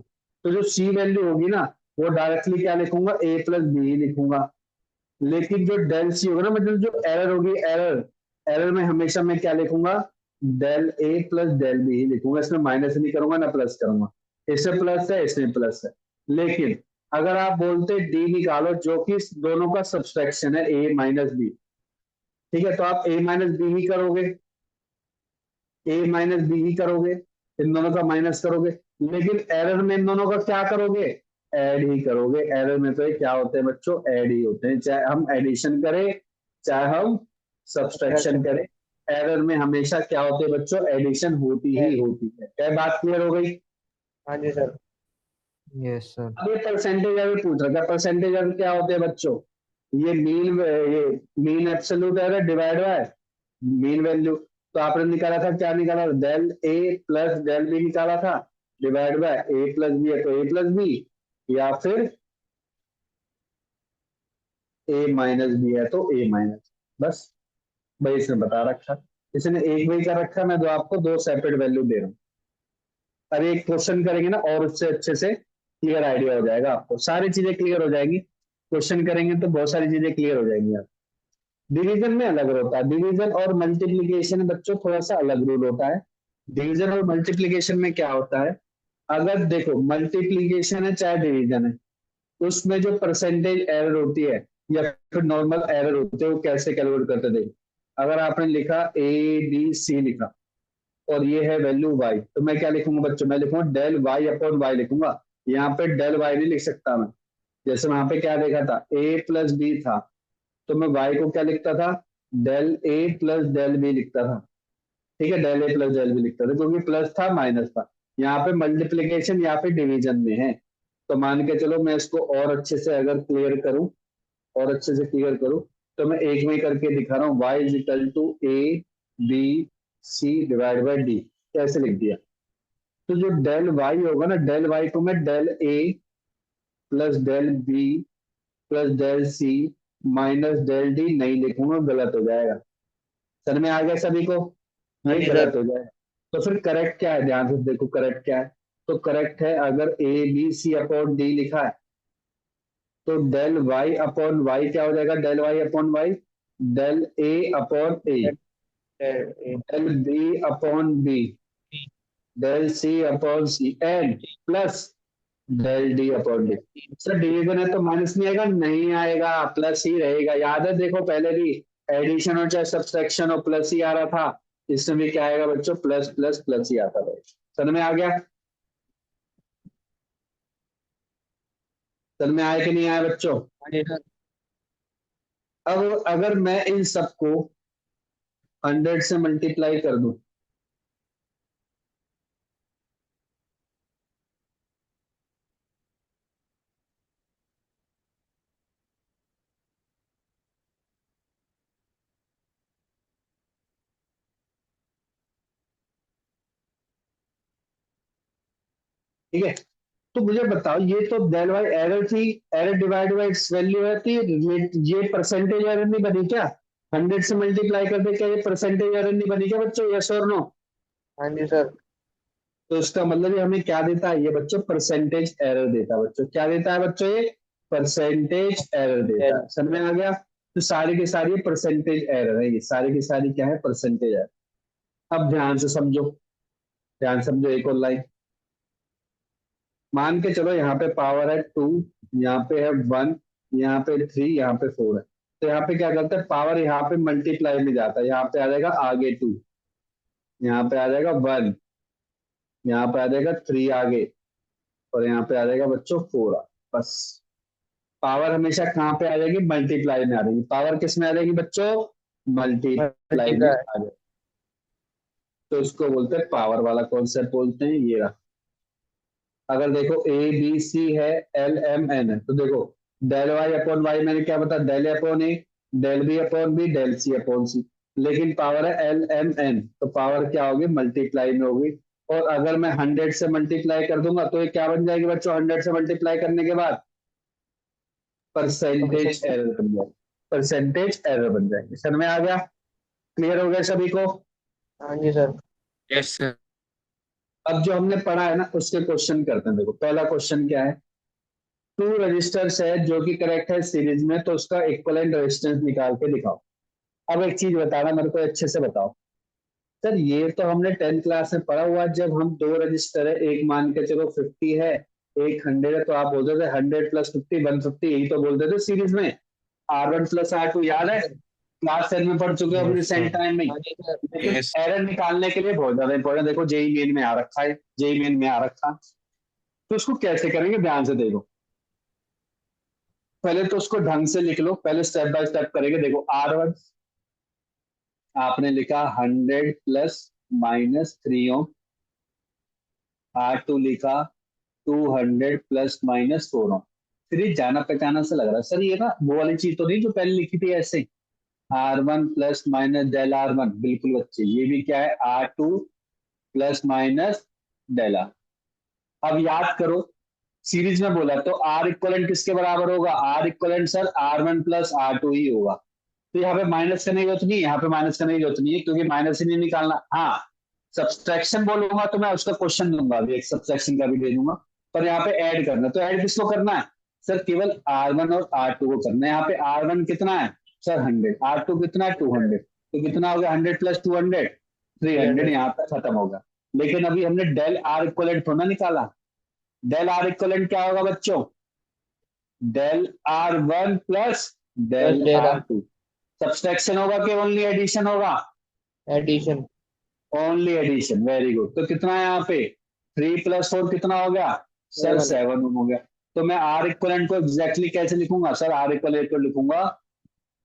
तो जो सी वैल्यू होगी ना वो डायरेक्टली क्या लिखूंगा, ए प्लस बी ही लिखूंगा। लेकिन जो डेल सी होगा ना, मतलब जो एरर होगी, एरर, एरर में हमेशा मैं क्या लिखूंगा, del A plus del B ही लिखूंगा। इसमें माइनस नहीं करूंगा ना प्लस करूंगा। इसमें प्लस है, इसमें प्लस है। लेकिन अगर आप बोलते डी निकालो जो कि दोनों का सब्सट्रैक्शन है, ए माइनस बी, ठीक है, तो आप ए माइनस बी ही करोगे, ए माइनस बी ही करोगे, इन दोनों का माइनस करोगे। लेकिन एरर में इन दोनों का क्या करोगे, ऐड ही करोगे। एरर में तो ये क्या होते हैं बच्चों, ऐड ही होते हैं, चाहे हम एडिशन करें चाहे हम सब्सट्रैक्शन करें। एरर में हमेशा क्या होते हैं बच्चों, एडिशन होती ही होती है। क्या बात क्लियर हो गई? हाँ जी सर। Yes sir. अब ये परसेंटेज एरर पूछ रहा था, परसेंटेज एरर क्या होते हैं बच्चों, ये mean absolute error divide by mean value. तो आपने निकाला था, क्या निकाला, del A plus del B निकाला था, divide by A plus B है तो ए प्लस बी, या फिर ए माइनस बी है तो ए माइनस। बस भाई इसने बता रखा, इसने एक वही कर रखा, मैं तो आपको दो सेपरेट वैल्यू दे रहा हूँ। अरे एक क्वेश्चन करेंगे ना और उससे अच्छे से क्लियर आइडिया हो जाएगा, आपको सारी चीजें क्लियर हो जाएगी। क्वेश्चन करेंगे तो बहुत सारी चीजें क्लियर हो जाएंगी आप। डिवीजन में अलग होता है, डिवीजन और मल्टीप्लीकेशन में बच्चों थोड़ा सा अलग रूल होता है। डिवीजन और मल्टीप्लीकेशन में क्या होता है, अगर देखो मल्टीप्लीकेशन है चाहे डिवीजन है, उसमें जो परसेंटेज एरर होती है या फिर नॉर्मल एरर होती है वो कैसे कैलकुलेट करते थे। अगर आपने लिखा ए बी सी लिखा और ये है वैल्यू वाई, तो मैं क्या लिखूंगा बच्चों, मैं लिखूंगा डेल वाई अपॉन वाई लिखूंगा। यहाँ पे डेल वाई नहीं लिख सकता मैं, जैसे वहां पे क्या देखा था ए प्लस बी था, तो मैं वाई को क्या लिखता था, del A plus del B लिखता था। ठीक है, del A plus del B लिखता था क्योंकि प्लस था माइनस था। यहाँ पे मल्टीप्लीकेशन या फिर डिवीजन में है, तो मान के चलो मैं इसको और अच्छे से अगर क्लियर करूं, और अच्छे से क्लियर करूं, तो मैं एक में करके दिखा रहा हूँ, y is equal to A B C divide by D, कैसे लिख दिया। तो जो डेल वाई होगा ना, डेल वाई को मैं del A plus del B plus del C minus del D नहीं लिखूंगा, गलत हो जाएगा। सर में आ गया सभी को, हाँ ये जी सर। गलत हो जाएगा। तो फिर करेक्ट क्या है, ध्यान से देखो करेक्ट क्या है। तो करेक्ट है, अगर A B C upon D लिखा है तो डेल वाई अपॉन वाई क्या हो जाएगा, del Y upon Y del A upon A, del B upon B, del C upon C and plus del D upon D. Sir division है तो minus नहीं आएगा, नहीं आएगा, प्लस ही रहेगा। याद है देखो पहले भी एडिशन हो चाहे सब्सट्रैक्शन हो प्लस ही आ रहा था, इसमें भी क्या आएगा बच्चों, प्लस प्लस प्लस ही आता है। समझ में आ गया, समझ में आया कि नहीं आया बच्चों। हाँ जी सर। अब अगर मैं इन सबको 100 से मल्टीप्लाई कर दूं, ठीक है, तो मुझे बताओ ये तो डेल वाई एरर थी, error divide by its value है, तो ये परसेंटेज एरर नहीं बनी क्या, 100 से मल्टीप्लाई कर दे, क्या ये परसेंटेज एरर नहीं बनी क्या बच्चों, यस और नो। हाँ जी सर। तो इसका मतलब ये हमें क्या देता है, ये बच्चों परसेंटेज एरर देता है। बच्चों क्या देता है बच्चों, ये परसेंटेज एरर देता है। समझ में आ गया, तो सारी की सारी परसेंटेज एरर है, ये सारी की सारी क्या है, परसेंटेज एरर। अब ध्यान से समझो, ध्यान समझो एक और लाइन। मान के चलो यहाँ पे पावर है 2, यहाँ पे है 1, यहाँ पे 3, यहाँ पे 4 है। तो यहाँ पे क्या करता है, पावर यहाँ पे मल्टीप्लाई में जाता है, यहाँ पे आ जाएगा आगे 2, यहाँ पे आ जाएगा 1, यहाँ पे आ जाएगा 3 आगे, और यहाँ पे आ जाएगा बच्चों 4 बस। पावर हमेशा कहाँ पे आ जाएगी, मल्टीप्लाई में आ जाएगी। पावर किस में आ जाएगी बच्चों, मल्टीप्लाई में मल्टीप्लाई। आ जाएगी। तो इसको बोलते हैं पावर वाला कॉन्सेप्ट, बोलते हैं ये रहा। अगर देखो ए बी सी है, एल एम एन है, तो देखो डेल वाई अपॉन वाई मैंने क्या बताया, del upon A, del B upon B, del C upon C. लेकिन पावर है एल एम एन, तो पावर क्या होगी, मल्टीप्लाई में होगी। और अगर मैं 100 से मल्टीप्लाई कर दूंगा तो ये क्या बन जाएगी बच्चों, 100 से मल्टीप्लाई करने के बाद परसेंटेज एरर बन जाएगी, परसेंटेज एरर बन जाएगी। समझ में आ गया, क्लियर हो गया सभी को। हाँ जी सर। Yes sir. अब जो हमने पढ़ा है ना उसके क्वेश्चन करते हैं। देखो पहला क्वेश्चन क्या है, 2 रजिस्टर्स है जो कि करेक्ट है सीरीज में, तो उसका इक्विवेलेंट रेजिस्टेंस निकाल के दिखाओ। अब एक चीज बताना मेरे को अच्छे से बताओ, सर ये तो हमने 10th क्लास में पढ़ा हुआ, जब हम 2 रजिस्टर है, एक मान के चलो 50 है, एक 100 है, तो आप बोलते थे 100 प्लस 50 150, यही तो बोलते थे सीरीज में, R1 प्लस R2, याद है क्लास 10 में पढ़ चुके हो अपने यस रिसेंट सर। टाइम में। हाँ जी सर। लेकिन यस। एरर निकालने के लिए बहुत ज्यादा इंपॉर्टेंट, देखो जेई मेन में आ रखा है, जेई मेन में आ रखा, तो उसको कैसे करेंगे ध्यान से देखो। पहले तो उसको ढंग से लिख लो, पहले स्टेप बाय स्टेप करेंगे। देखो R1 आपने लिखा 100 प्लस माइनस 3 ओम, R2 लिखा 200 प्लस माइनस 4 ओम। फिर ये जाना पहचाना से लग रहा है, सर ये ना वो वाली चीज तो नहीं जो पहले लिखी थी ऐसे, R1 plus minus del R1, बिल्कुल बच्चे ये भी क्या है, R2 plus minus del R। अब याद करो सीरीज में बोला तो आर इक्वलेंट किसके बराबर होगा, R equivalent sir R1 plus R2 ही होगा। तो यहाँ पे माइनस करने की जरूरत नहीं है, यहाँ पे माइनस करने की जरूरत नहीं है क्योंकि माइनस ही नहीं निकालना। हाँ सब्सट्रैक्शन बोलूंगा तो मैं उसका क्वेश्चन दूंगा, अभी एक सब्सट्रैक्शन का भी दे दूंगा, पर यहाँ पे ऐड करना, तो ऐड किसको करना है सर, केवल R1 और R2 को करना है। यहाँ पे R1 कितना है सर 100, R2 कितना है 200, तो कितना हो गया 100 प्लस 200, 300, यहाँ पे खत्म होगा। लेकिन अभी हमने डेल आर इक्वलेंट थोड़ा निकाला। डेल आर इक्वलेंट क्या होगा बच्चों? Del R1 plus del del R2। Subtraction होगा कि ओनली एडिशन होगा? Addition. Only addition, very good. तो कितना है यहाँ पे 3 प्लस 4 कितना हो गया सर? 7 हो गया। तो मैं आर इक्वलेंट को एग्जैक्टली कैसे लिखूंगा सर? आर इक्वलेंट को लिखूंगा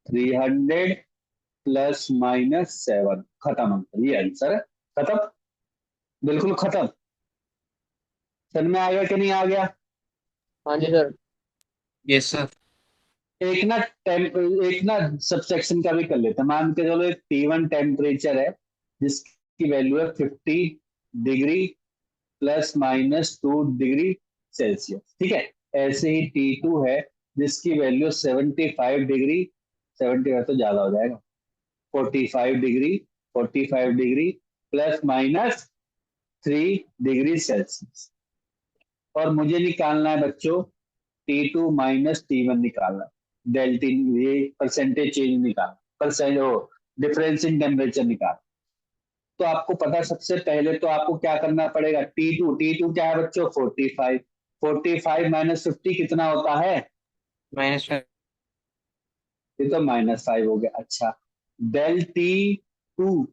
300 प्लस माइनस 7, खत्म आंसर, ये आंसर है, खत्म, बिल्कुल खत्म। समझ में आ गया कि नहीं आ गया? हाँ जी सर। Yes sir. एक ना सबसेक्शन का भी कर लेते हैं। मान के चलो एक T1 टेम्परेचर है जिसकी वैल्यू है 50 degree plus minus 2 degree Celsius, ठीक है। ऐसे ही T2 है जिसकी वैल्यू 75 डिग्री, 75 तो ज्यादा हो जाएगा, 45 degree, 45 degree plus minus 3 degree Celsius. और मुझे निकालना है बच्चों T2 माइनस T1 निकालना है, डेल्टी, ये परसेंटेज चेंज निकालना, परसेंट वो डिफरेंस इन टेम्परेचर निकाल। तो आपको पता है सबसे पहले तो आपको क्या करना पड़ेगा? T2 क्या है बच्चों? 45, 45 माइनस 50 कितना होता है? -5। ये तो -5 हो गया। अच्छा, del T2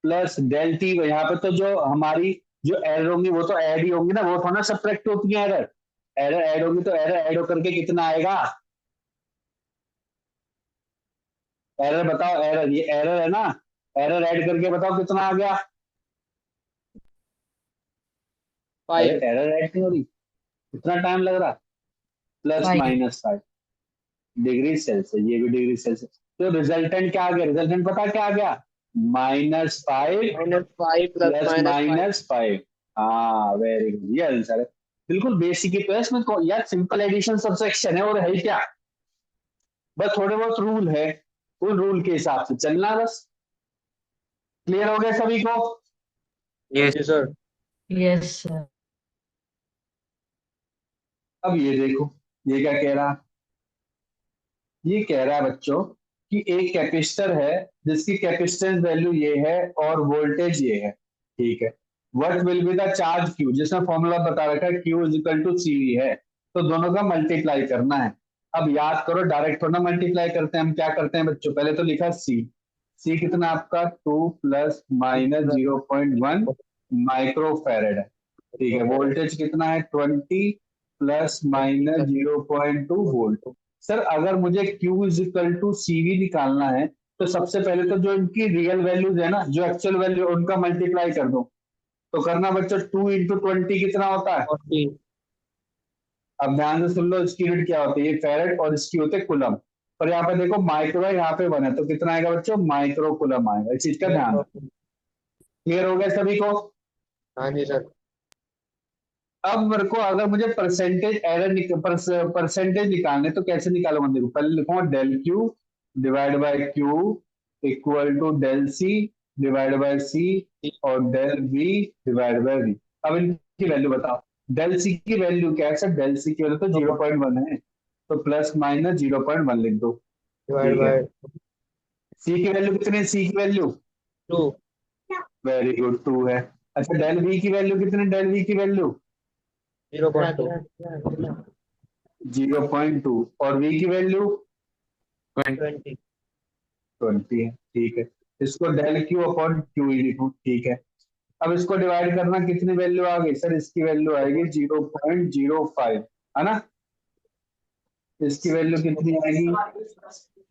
plus del T, यहाँ पे तो जो हमारी जो एरर होंगी वो तो ऐड ही होंगी ना, वो थोड़ा सब्ट्रैक्ट होती है एरर। एरर ऐड होगी तो एरर ऐड होकर के कितना आएगा? एरर बताओ, एरर, ये एरर है ना, एरर ऐड करके बताओ कितना आ गया? अरे 5। एरर ऐड नहीं हो रही, कितना टाइम लग रहा? प्लस 5। -5 डिग्री सेल्सियस, ये भी डिग्री सेल्सियस। तो रिजल्टेंट क्या आ गया? रिजल्टेंट पता क्या आ गया? -5 -5 प्लस प्लस -5। -5। हाँ वेरी गुड, ये आंसर है। बिल्कुल बेसिक ही तो है इसमें, यार सिंपल एडिशन सबसेक्शन है और है ही क्या, बस थोड़े बहुत रूल है, उन रूल के हिसाब से चलना है बस। क्लियर हो गया सभी को? हाँ यस। जी सर। Yes sir. अब ये देखो, ये क्या कह रहा? ये कह रहा है बच्चों कि एक कैपेसिटर है जिसकी कैपेसिटेंस वैल्यू ये है और वोल्टेज ये है, ठीक है। What will be the charge Q, जिसमें फॉर्मूला बता रखा है क्यू इज इक्वल टू सी है, तो दोनों का मल्टीप्लाई करना है। अब याद करो, डायरेक्ट थोड़ा मल्टीप्लाई करते हैं हम, क्या करते हैं बच्चों? पहले तो लिखा सी, सी कितना आपका 2 प्लस माइनस 0.1 माइक्रो फैरेड है, ठीक है। वोल्टेज कितना है 20 प्लस माइनस 0.2 वोल्ट। सर अगर मुझे Q is equal to CV निकालना है तो सबसे पहले तो जो इनकी रियल वैल्यूज है ना, जो एक्चुअल वैल्यू, उनका मल्टीप्लाई कर दो। तो करना बच्चों 2 इंटू 20 कितना होता है? 40। अब ध्यान से सुन लो, इसकी यूनिट क्या होती है, ये फैरेड और इसकी होते है कुलम। और यहाँ पे देखो माइक्रो है, यहाँ पे वन है, तो कितना आएगा बच्चों? माइक्रो कुलम आएगा, इस चीज का ध्यान रखो। क्लियर हो गया सभी को? हाँ जी सर। अब मेरे को अगर मुझे परसेंटेज एरर परसेंटेज निकालने, तो कैसे निकालूंगा? देखो पहले लिखूंगा del Q divide by Q equal to del C divide by C और del V divide by V। अब इनकी वैल्यू बताओ। डेल C की वैल्यू क्या है सर? डेल C की वैल्यू तो 0.1 है, तो प्लस माइनस 0.1 लिख दो, डिवाइड ठीक है। बाय C की वैल्यू कितनी है? C की वैल्यू 2। वेरी गुड 2 है। अच्छा डेल V की वैल्यू कितनी? डेल V की वैल्यू 0.2। 0.2 और V की वैल्यू 20। 20 है, ठीक है। इसको डेल Q अपॉन क्यू ही लिखूं, ठीक है। अब इसको डिवाइड करना, कितनी वैल्यू आ गई सर? इसकी वैल्यू आएगी 0.05, है ना। इसकी वैल्यू कितनी आएगी?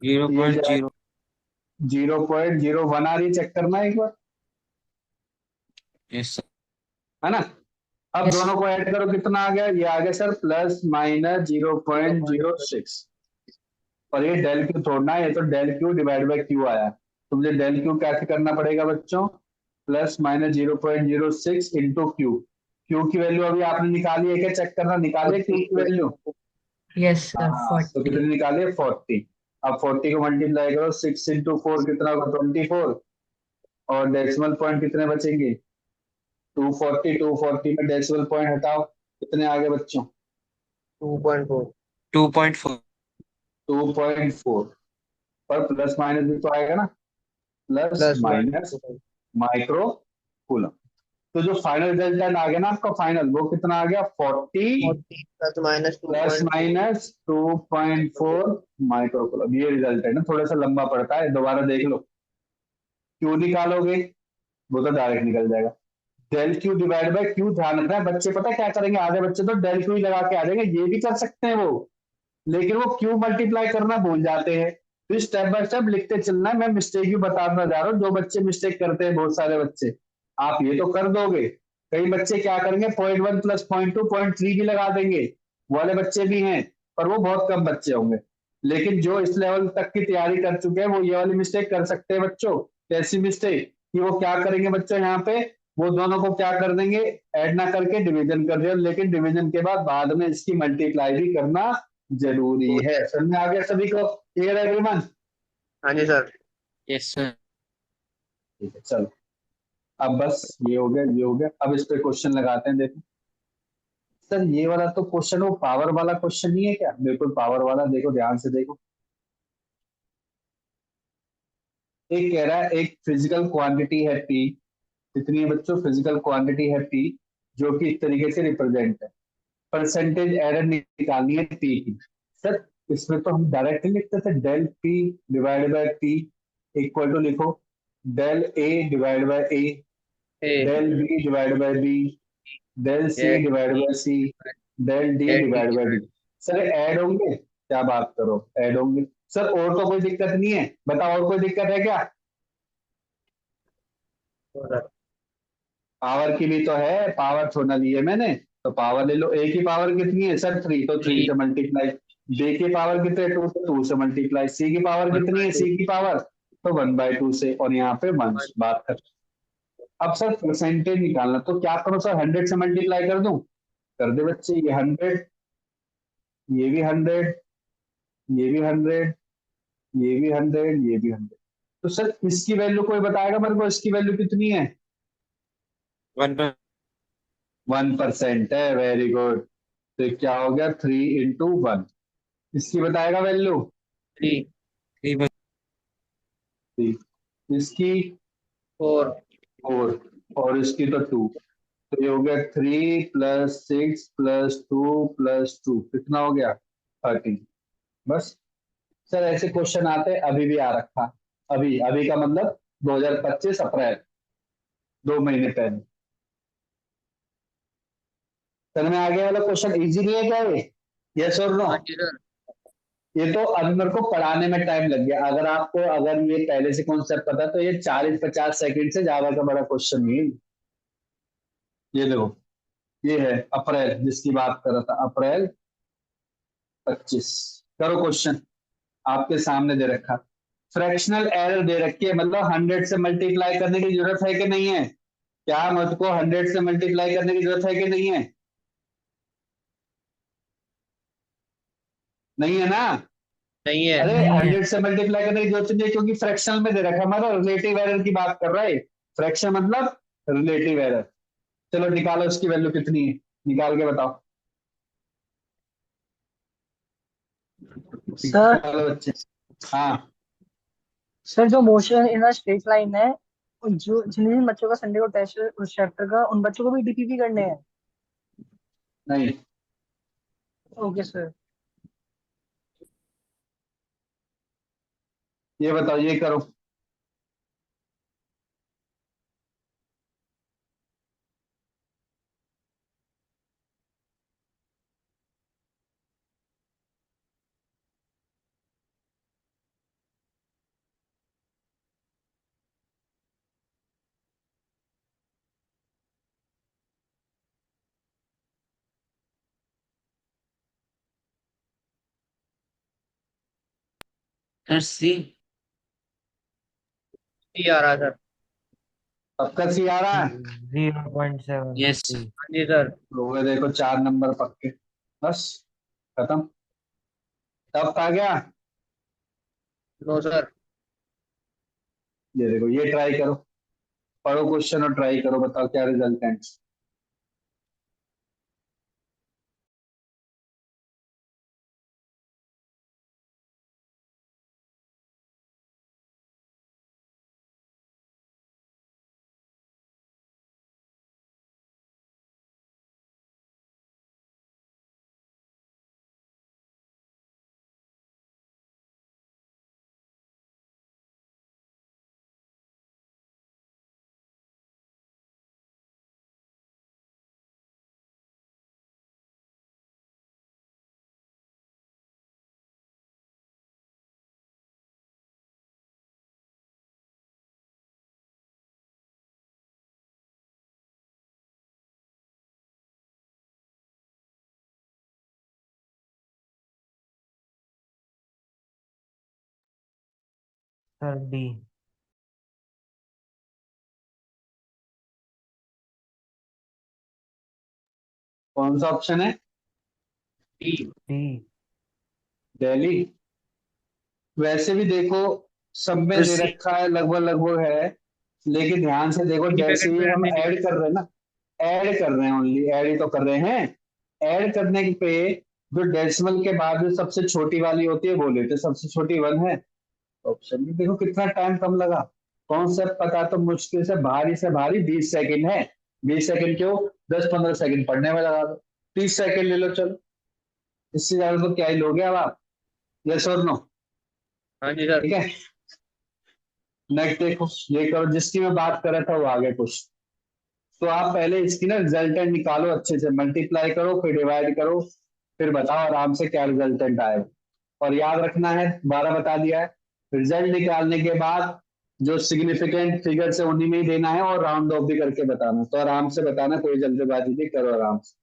जीरो ये पॉइंट जीरो 0.01 आ रही, चेक करना एक बार, यस है ना। अब यस। दोनों को ऐड करो, कितना आ गया? ये आ गया सर प्लस माइनस 0.06। और ये डेल क्यू छोड़ना है, ये तो del Q divide by Q आया। तो मुझे डेल क्यू कैसे करना पड़ेगा बच्चों? Plus minus 0.06 into Q. Q की वैल्यू अभी आपने निकाली है क्या? चेक करना, निकाली है क्यू की वैल्यू? Yes sir. हाँ, तो 40। कितनी निकाली है? 40। अब 40 को मल्टीप्लाई करो, 6 इंटू 4 कितना होगा? 24। और डेसिमल पॉइंट कितने बचेंगे? 240। 240 में डेसिमल पॉइंट हटाओ, कितने आ गए बच्चों? 2.4। 2.4। 2.4। पर प्लस माइनस भी तो आएगा ना, plus plus minus micro coulomb. तो जो फाइनल रिजल्टेंट आ गया ना आपका फाइनल, वो कितना आ गया 40 40 plus minus plus 2.4। Minus 2.4 micro coulomb. ये रिजल्ट है ना, थोड़ा सा लंबा पड़ता है, दोबारा देख लो। क्यू निकालोगे वो तो डायरेक्ट निकल जाएगा, del Q divide by Q. ध्यान रखना है बच्चे, पता है क्या करेंगे, आधे बच्चे तो डेल क्यू ही लगा के आ जाएंगे, ये भी कर सकते हैं वो, लेकिन वो क्यू मल्टीप्लाई करना भूल जाते हैं। तो स्टेप बाय स्टेप लिखते चलना है, मैं मिस्टेक भी बताता जा रहा हूँ, जो बच्चे मिस्टेक करते हैं बहुत सारे बच्चे, आप ये तो कर दोगे। कई बच्चे क्या करेंगे 0.1 प्लस 0.2 0.3 भी लगा देंगे, वो वाले बच्चे भी हैं, पर वो बहुत कम बच्चे होंगे। लेकिन जो इस लेवल तक की तैयारी कर चुके हैं वो ये वाली मिस्टेक कर सकते हैं बच्चों। कैसी मिस्टेक कि वो क्या करेंगे बच्चों, यहाँ पे वो दोनों को क्या कर देंगे, ऐड ना करके डिवीजन कर दिया, लेकिन डिवीजन के बाद में इसकी मल्टीप्लाई भी करना जरूरी है। समझ में आ गया सभी को, क्लियर है एवरीवन? हाँ जी सर। Yes sir. ठीक है चलो, अब बस ये हो गया, ये हो गया, अब इस पे क्वेश्चन लगाते हैं। देखो सर ये वाला तो क्वेश्चन वो पावर वाला क्वेश्चन नहीं है क्या, बिल्कुल पावर वाला, देखो ध्यान से देखो। एक कह रहा है एक फिजिकल क्वांटिटी है पी, कितनी है बच्चों, फिजिकल क्वांटिटी है पी, जो कि इस तरीके से रिप्रेजेंट है, परसेंटेज एरर निकालनी है पी की। सर इसमें तो हम डायरेक्ट लिखते थे, del P divide by P equal to लिखो del A divide by A, A del B divide by B, del C डेट divide by C, del D डेट D divide by D. Sir add होंगे, क्या बात करो, add होंगे। Sir और तो कोई दिक्कत नहीं है, बताओ और कोई दिक्कत है क्या? सर। पावर की भी तो है, पावर थोड़ा ली है मैंने, तो पावर ले लो। ए की पावर कितनी है सर 3, तो 3 से मल्टीप्लाई। बी की पावर कितने 2, तो 2 से मल्टीप्लाई। सी की पावर वन कितनी बाय है, टू। सी की पावर तो 1/2 से, और यहाँ पे 1 बात कर। अब सर परसेंटेज निकालना, तो क्या करो सर 100 से मल्टीप्लाई कर दूं, कर दे बच्चे, ये 100, ये भी 100, ये भी 100, ये भी 100, ये भी 100। तो सर इसकी वैल्यू कोई बताएगा मेरे को, इसकी वैल्यू कितनी है? 1 1% है, वेरी गुड। तो क्या हो गया 3 × 1, इसकी बताएगा वैल्यू 3 3 इसकी 4 4, और इसकी तो 2। तो ये हो गया 3 + 6 + 2 + 2 कितना हो गया 13। बस सर ऐसे क्वेश्चन आते हैं, अभी भी आ रखा, अभी अभी का मतलब 2025 अप्रैल, 2 महीने पहले। समझ में आ गया वाला क्वेश्चन, इजी नहीं है क्या ये, यस और नो? हाँ जी सर। ये तो अभी मेरे को पढ़ाने में टाइम लग गया, अगर आपको अगर ये पहले से कॉन्सेप्ट पता तो ये 40-50 सेकंड से ज्यादा का बड़ा क्वेश्चन नहीं है। ये देखो, ये है अप्रैल जिसकी बात कर रहा था, अप्रैल 25। करो क्वेश्चन, आपके सामने दे रखा, फ्रैक्शनल एरर दे रखी है, मतलब 100 से मल्टीप्लाई करने की जरूरत है कि नहीं है? क्या मुझको 100 से मल्टीप्लाई करने की जरूरत है कि नहीं है? नहीं है ना? नहीं है। अरे नहीं है। 100 से मल्टीप्लाई करने की जरूरत नहीं है, क्योंकि फ्रैक्शनल में दे रखा, हमारा रिलेटिव एरर की बात कर रहा है। फ्रैक्शन मतलब रिलेटिव एरर। चलो निकालो इसकी वैल्यू कितनी है, निकाल के बताओ। सर निकालो बच्चे। हाँ सर जो motion in a straight line है, जो जिन जिन बच्चों का संडे को टेस्ट है उस चैप्टर का, उन बच्चों को भी डीपीपी करने हैं। नहीं, ओके सर। ये बताओ, ये करो। सर सी। सी आ रहा है सर। सबका सी आ रहा है? 0.7 यस। हाँ जी सर। लोग देखो 4 नंबर पक्के, बस खत्म। तब आ गया, नो सर। ये देखो, ये ट्राई करो, पढ़ो क्वेश्चन और ट्राई करो, बताओ क्या रिजल्ट है। Sir D. कौन सा ऑप्शन है? डी। दिल्ली। वैसे भी देखो, सब में दे रखा है, लगभग लगभग है, लेकिन ध्यान से देखो, जैसे ही हम ऐड कर रहे हैं ना, ऐड कर रहे हैं, ओनली ऐड ही तो कर रहे हैं। ऐड करने पे जो डेसिमल के बाद जो सबसे छोटी वाली होती है वो लेते हैं, सबसे छोटी 1 है। ऑप्शन में देखो कितना टाइम कम लगा। कॉन्सेप्ट पता तो मुश्किल से भारी 20 सेकंड है। 20 सेकंड क्यों, 10-15 सेकंड पढ़ने में लगा दो, 30 सेकंड ले लो, चलो। इससे ज्यादा तो क्या ही लोगे अब आप। यस और नो? हाँ जी सर। ठीक है, नेक्स्ट देखो, ये करो, जिसकी मैं बात कर रहा था वो आगे कुछ। तो आप पहले इसकी ना रिजल्टेंट निकालो, अच्छे से मल्टीप्लाई करो, फिर डिवाइड करो, फिर बताओ आराम से क्या रिजल्टेंट आएगा। और याद रखना है, 12 बता दिया है, रिजल्ट निकालने के बाद जो सिग्निफिकेंट फिगर है उन्हीं में ही देना है, और राउंड ऑफ भी करके बताना। तो आराम से बताना, कोई जल्दबाजी नहीं करो, आराम से।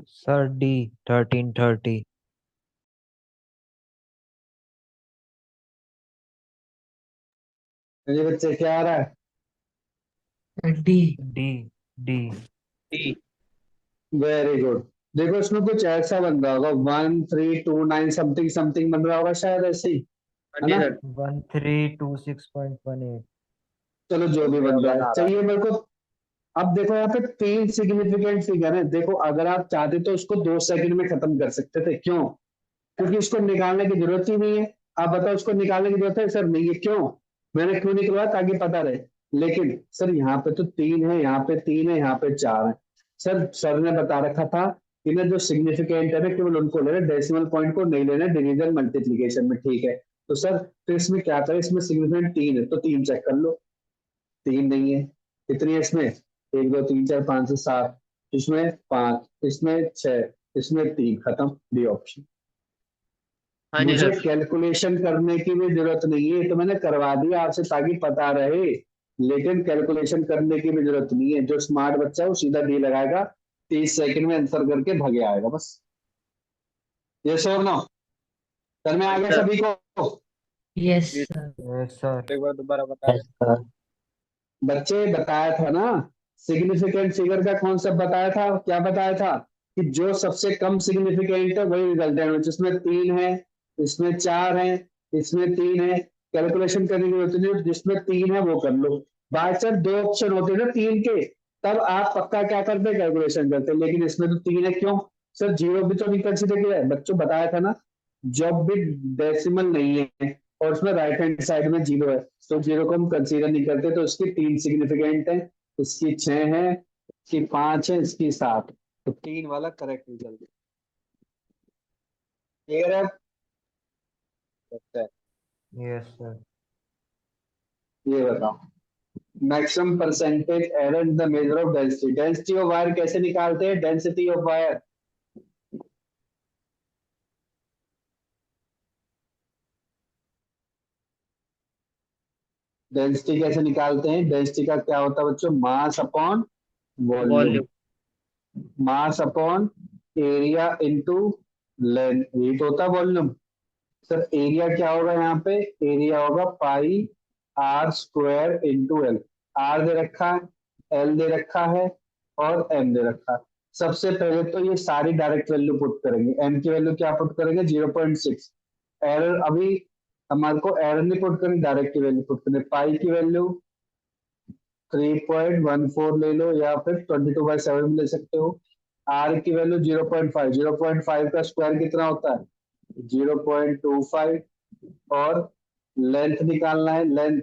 Sir D 1330। मेरे बच्चे क्या आ रहा है? D. D. D. Very good. देखो इसमें कुछ ऐसा बन रहा होगा, 1329 समथिंग समथिंग बन रहा होगा शायद, ऐसे ही हाँ है जी ना। सर। 1326.18। चलो जो भी बन रहा है, चाहिए मेरे को। अब देखो यहाँ पे 3 सिग्निफिकेंट फिगर है। देखो अगर आप चाहते तो उसको 2 सेकंड में खत्म कर सकते थे, क्यों? क्योंकि इसको निकालने की जरूरत ही नहीं है। आप बताओ, उसको निकालने की जरूरत है? सर नहीं है, क्यों? मैंने क्यों निकलवाया, ताकि पता रहे। लेकिन सर यहाँ पे तो 3 है, यहाँ पे 3 है, यहाँ पे 4 है। सर ने बता रखा था कि ना जो सिग्निफिकेंट है ना, केवल उनको लेना, डेसिमल पॉइंट को नहीं लेना डिवीजन मल्टीप्लीकेशन में, ठीक है। तो सर फिर इसमें क्या करें, इसमें सिग्निफिकेंट 3 है तो 3 चेक कर लो। 3 नहीं है। कितनी है इसमें? 1 2 3 4 5 6 7। इसमें 5, इसमें 6, इसमें 3, खत्म। D option. हाँ जी मुझे सर। कैलकुलेशन करने की भी जरूरत नहीं है, तो मैंने करवा दिया आपसे ताकि पता रहे। लेकिन कैलकुलेशन करने की भी जरूरत नहीं है, जो स्मार्ट बच्चा है वो सीधा डी लगाएगा, 30 सेकंड में आंसर करके भागे आएगा बस। ये और नो? सर में हाँ आ जी गया सर। सभी को? Yes yes sir. एक बार दोबारा बता दें। बच्चे बताया था ना, सिग्निफिकेंट फिगर का कॉन्सेप्ट बताया था, क्या बताया था? कि जो सबसे कम सिग्निफिकेंट है वही रिजल्टेंट है, जिसमें 3 है, इसमें 4 है, इसमें 3 है। कैलकुलेशन करने की जरूरत नहीं, जिसमें 3 है वो कर लो। बाई चांस 2 ऑप्शन होते ना 3 के, तब आप पक्का क्या करते, कैलकुलेशन करते। लेकिन इसमें तो 3 है, क्यों? सर जीरो भी तो नहीं कंसिडर किया है, बच्चों बताया था ना। जब भी डेसिमल नहीं है और उसमें राइट हैंड साइड में जीरो है, तो जीरो को हम कंसीडर नहीं करते। तो इसकी 3 सिग्निफिकेंट है, इसकी 6 है, इसकी 5 है, इसकी 7। तो 3 वाला करेक्ट रिजल्ट क्लियर है? लगता है। Yes sir. ये बताओ, maximum percentage error in the measure of density. Density of wire कैसे निकालते हैं? डेंसिटी ऑफ वायर डेंसिटी कैसे निकालते हैं? डेंसिटी का क्या होता है बच्चों? Mass upon volume. Volume. Mass upon area into length, यही तो होता है वॉल्यूम। सर एरिया क्या होगा यहाँ पे? एरिया होगा pi R square into L. R दे रखा है, एल दे रखा है और एम दे रखा है। सबसे पहले तो ये सारी डायरेक्ट वैल्यू पुट करेंगे। एम की वैल्यू क्या पुट करेंगे? 0.6। एरर अभी हमारे को एरर नहीं पुट करनी, डायरेक्ट की वैल्यू पुट करनी। पाई की वैल्यू 3.14 ले लो या फिर 22/7 भी ले सकते हो। आर की वैल्यू 0.5, 0.5 का स्क्वायर कितना होता है? 0.25। और लेंथ निकालना है, लेंथ।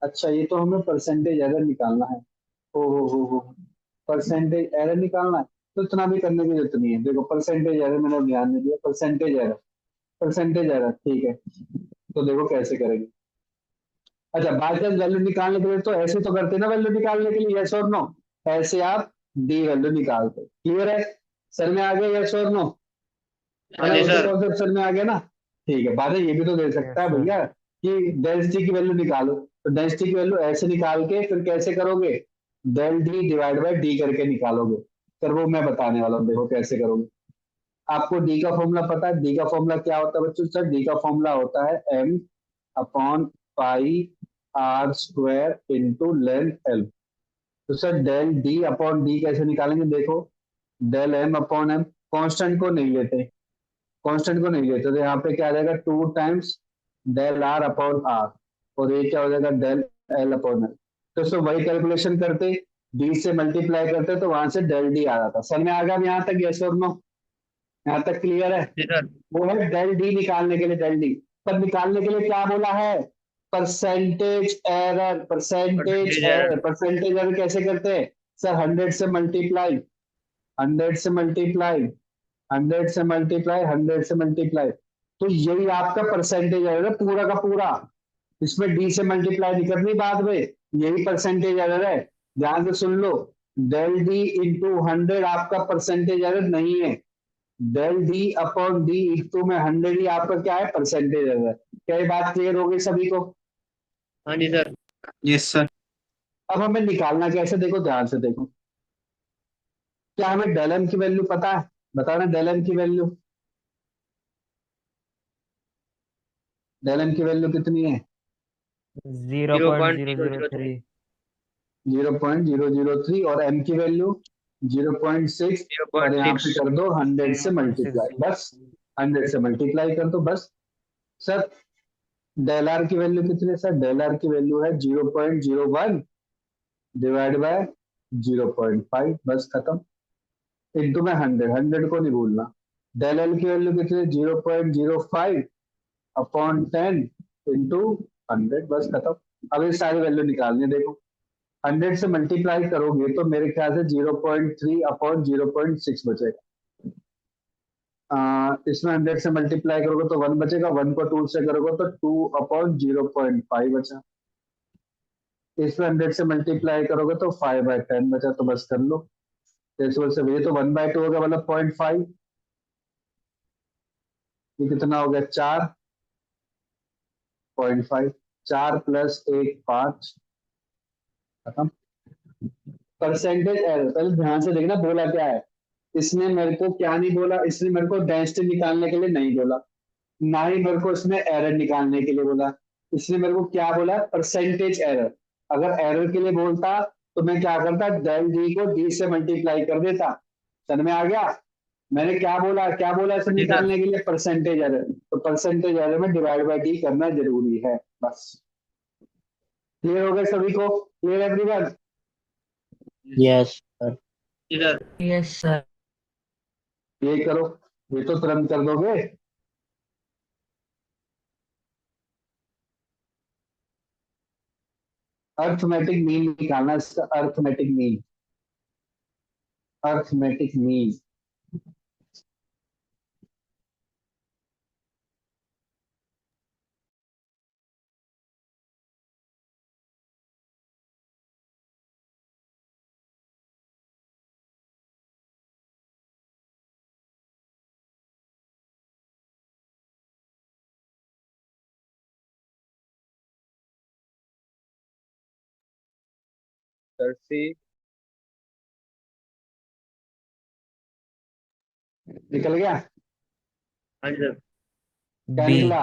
अच्छा ये तो हमें परसेंटेज एरर निकालना है। हो परसेंटेज एरर निकालना है, तो इतना भी करने की जरूरत नहीं है। देखो परसेंटेज एरर मैंने ध्यान नहीं दिया। परसेंटेज एरर, परसेंटेज एरर ठीक है। तो देखो कैसे करेंगे। अच्छा बाई चांस वैल्यू निकालने के लिए तो ऐसे तो करते ना, वैल्यू निकालने के लिए यस और नो। ऐसे आप डी वैल्यू निकालते। क्लियर है? सर में आ गया यस और नो? हाँ है जी उसके सर। कॉन्सेप्ट सर में आ गया ना? ठीक है। बाद में ये भी तो दे यस सकता है सर। भैया कि डेंसिटी की वैल्यू निकालो। तो डेंसिटी की वैल्यू ऐसे निकाल के फिर कैसे करोगे? Del D divide by D करके निकालोगे। सर वो मैं बताने वाला हूँ, देखो कैसे करोगे। आपको डी का फॉर्मूला पता है? डी का फॉर्मूला क्या होता है बच्चों? सर डी का फॉर्मूला होता है M upon pi R square into length L. तो sir del D upon D कैसे निकालेंगे? देखो del M upon M, constant को नहीं लेते, कांस्टेंट को नहीं लेते तो यहाँ पे क्या आ जाएगा? 2 times del R upon R. और ये क्या हो जाएगा? Del L upon L. तो इसको वही कैलकुलेशन करते, डी से मल्टीप्लाई करते तो वहां से डेल डी आ जाता। सर में आ गया यहाँ तक? यस और नो? यहाँ तक क्लियर है? जी सर। वो है डेल डी निकालने के लिए, डेल डी। पर निकालने के लिए क्या बोला है? Percentage error, percentage percentage error. Error. Percentage error कैसे करते हैं? सर 100 से मल्टीप्लाई, 100 से मल्टीप्लाई, 100 से मल्टीप्लाई, 100 से मल्टीप्लाई। तो यही आपका परसेंटेज एरर है पूरा का पूरा। इसमें डी से मल्टीप्लाई नहीं करनी बाद में, यही परसेंटेज एरर है। ध्यान से सुन लो, डेल डी इंटू 100 आपका परसेंटेज एरर नहीं है। Del D upon D into में 100 ही आपका क्या है? Percentage error. क्या ये बात क्लियर हो गई सभी को? हाँ जी सर। Yes sir. अब हमें निकालना कैसे? देखो ध्यान से देखो। क्या हमें डेल एम की वैल्यू पता है? बताना डेल एम की वैल्यू। डेल एम की वैल्यू कितनी है? Zero zero point point zero zero zero zero three. Three 0.003। और एम की वैल्यू 0.6। जीरो और पॉइंट यहाँ पे सिक्स कर दो 100 से जीरो पॉइंट सिक्स मल्टीप्लाई, बस 100 से मल्टीप्लाई कर दो बस। सर डेल आर की वैल्यू कितनी है? सर डेल आर की वैल्यू है 0.01 डिवाइड बाय 0.5, बस खत्म। इंटू में 100, 100 को नहीं भूलना। डेल एल की वैल्यू कितनी है? 0.05 अपॉन 10 इंटू 100, बस खत्म। अब ये सारी वैल्यू निकालनी है। देखो 100 से मल्टीप्लाई करोगे तो मेरे ख्याल से 0.3 अपॉन 0.6 बचेगा। इसमें 100 से मल्टीप्लाई करोगे तो 1 बचेगा, 1 को 2 से करोगे तो 2 अपॉन 0.5 बचा। इसमें 100 से मल्टीप्लाई करोगे तो 5/10 बचा, तो बस कर लो। डेसिमल से भैया तो 1/2 होगा, मतलब 0.5। ये कितना हो गया? 4.5। 4 प्लस 1 5, खत्म। परसेंटेज एरर पहले ध्यान से देखना बोला क्या है। इसने मेरे को क्या नहीं बोला? इसने मेरे को डेंसिटी निकालने के लिए नहीं बोला, ना ही मेरे को इसने एरर निकालने के लिए बोला। इसने मेरे को क्या बोला? Percentage error. अगर एरर के लिए बोलता तो मैं क्या करता? डेल डी को डी से मल्टीप्लाई कर देता। समझ में आ गया? मैंने क्या बोला? क्या बोला इसे जी सर। निकालने के लिए? Percentage error. तो परसेंटेज एरर में डिवाइड बाय डी करना जरूरी है, बस। क्लियर हो गया सभी को? Clear everyone? Yes sir. जी सर। Yes sir. ये करो, ये तो तुरंत कर दोगे। अर्थमेटिक मीन निकालना इसका, arithmetic mean, arithmetic mean. Answer C. निकल गया? हाँ जी सर। क्या बी निकला?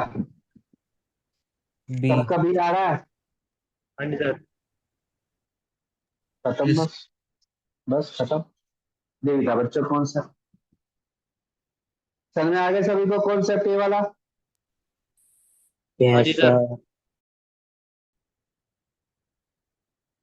बी सबका भी आ रहा है? हाँ जी सर। खत्म बस। बस खत्म। यही था बच्चों कॉन्सेप्ट। समझ में आ गया सभी को कॉन्सेप्ट ये वाला? हाँ जी यस सर। सर।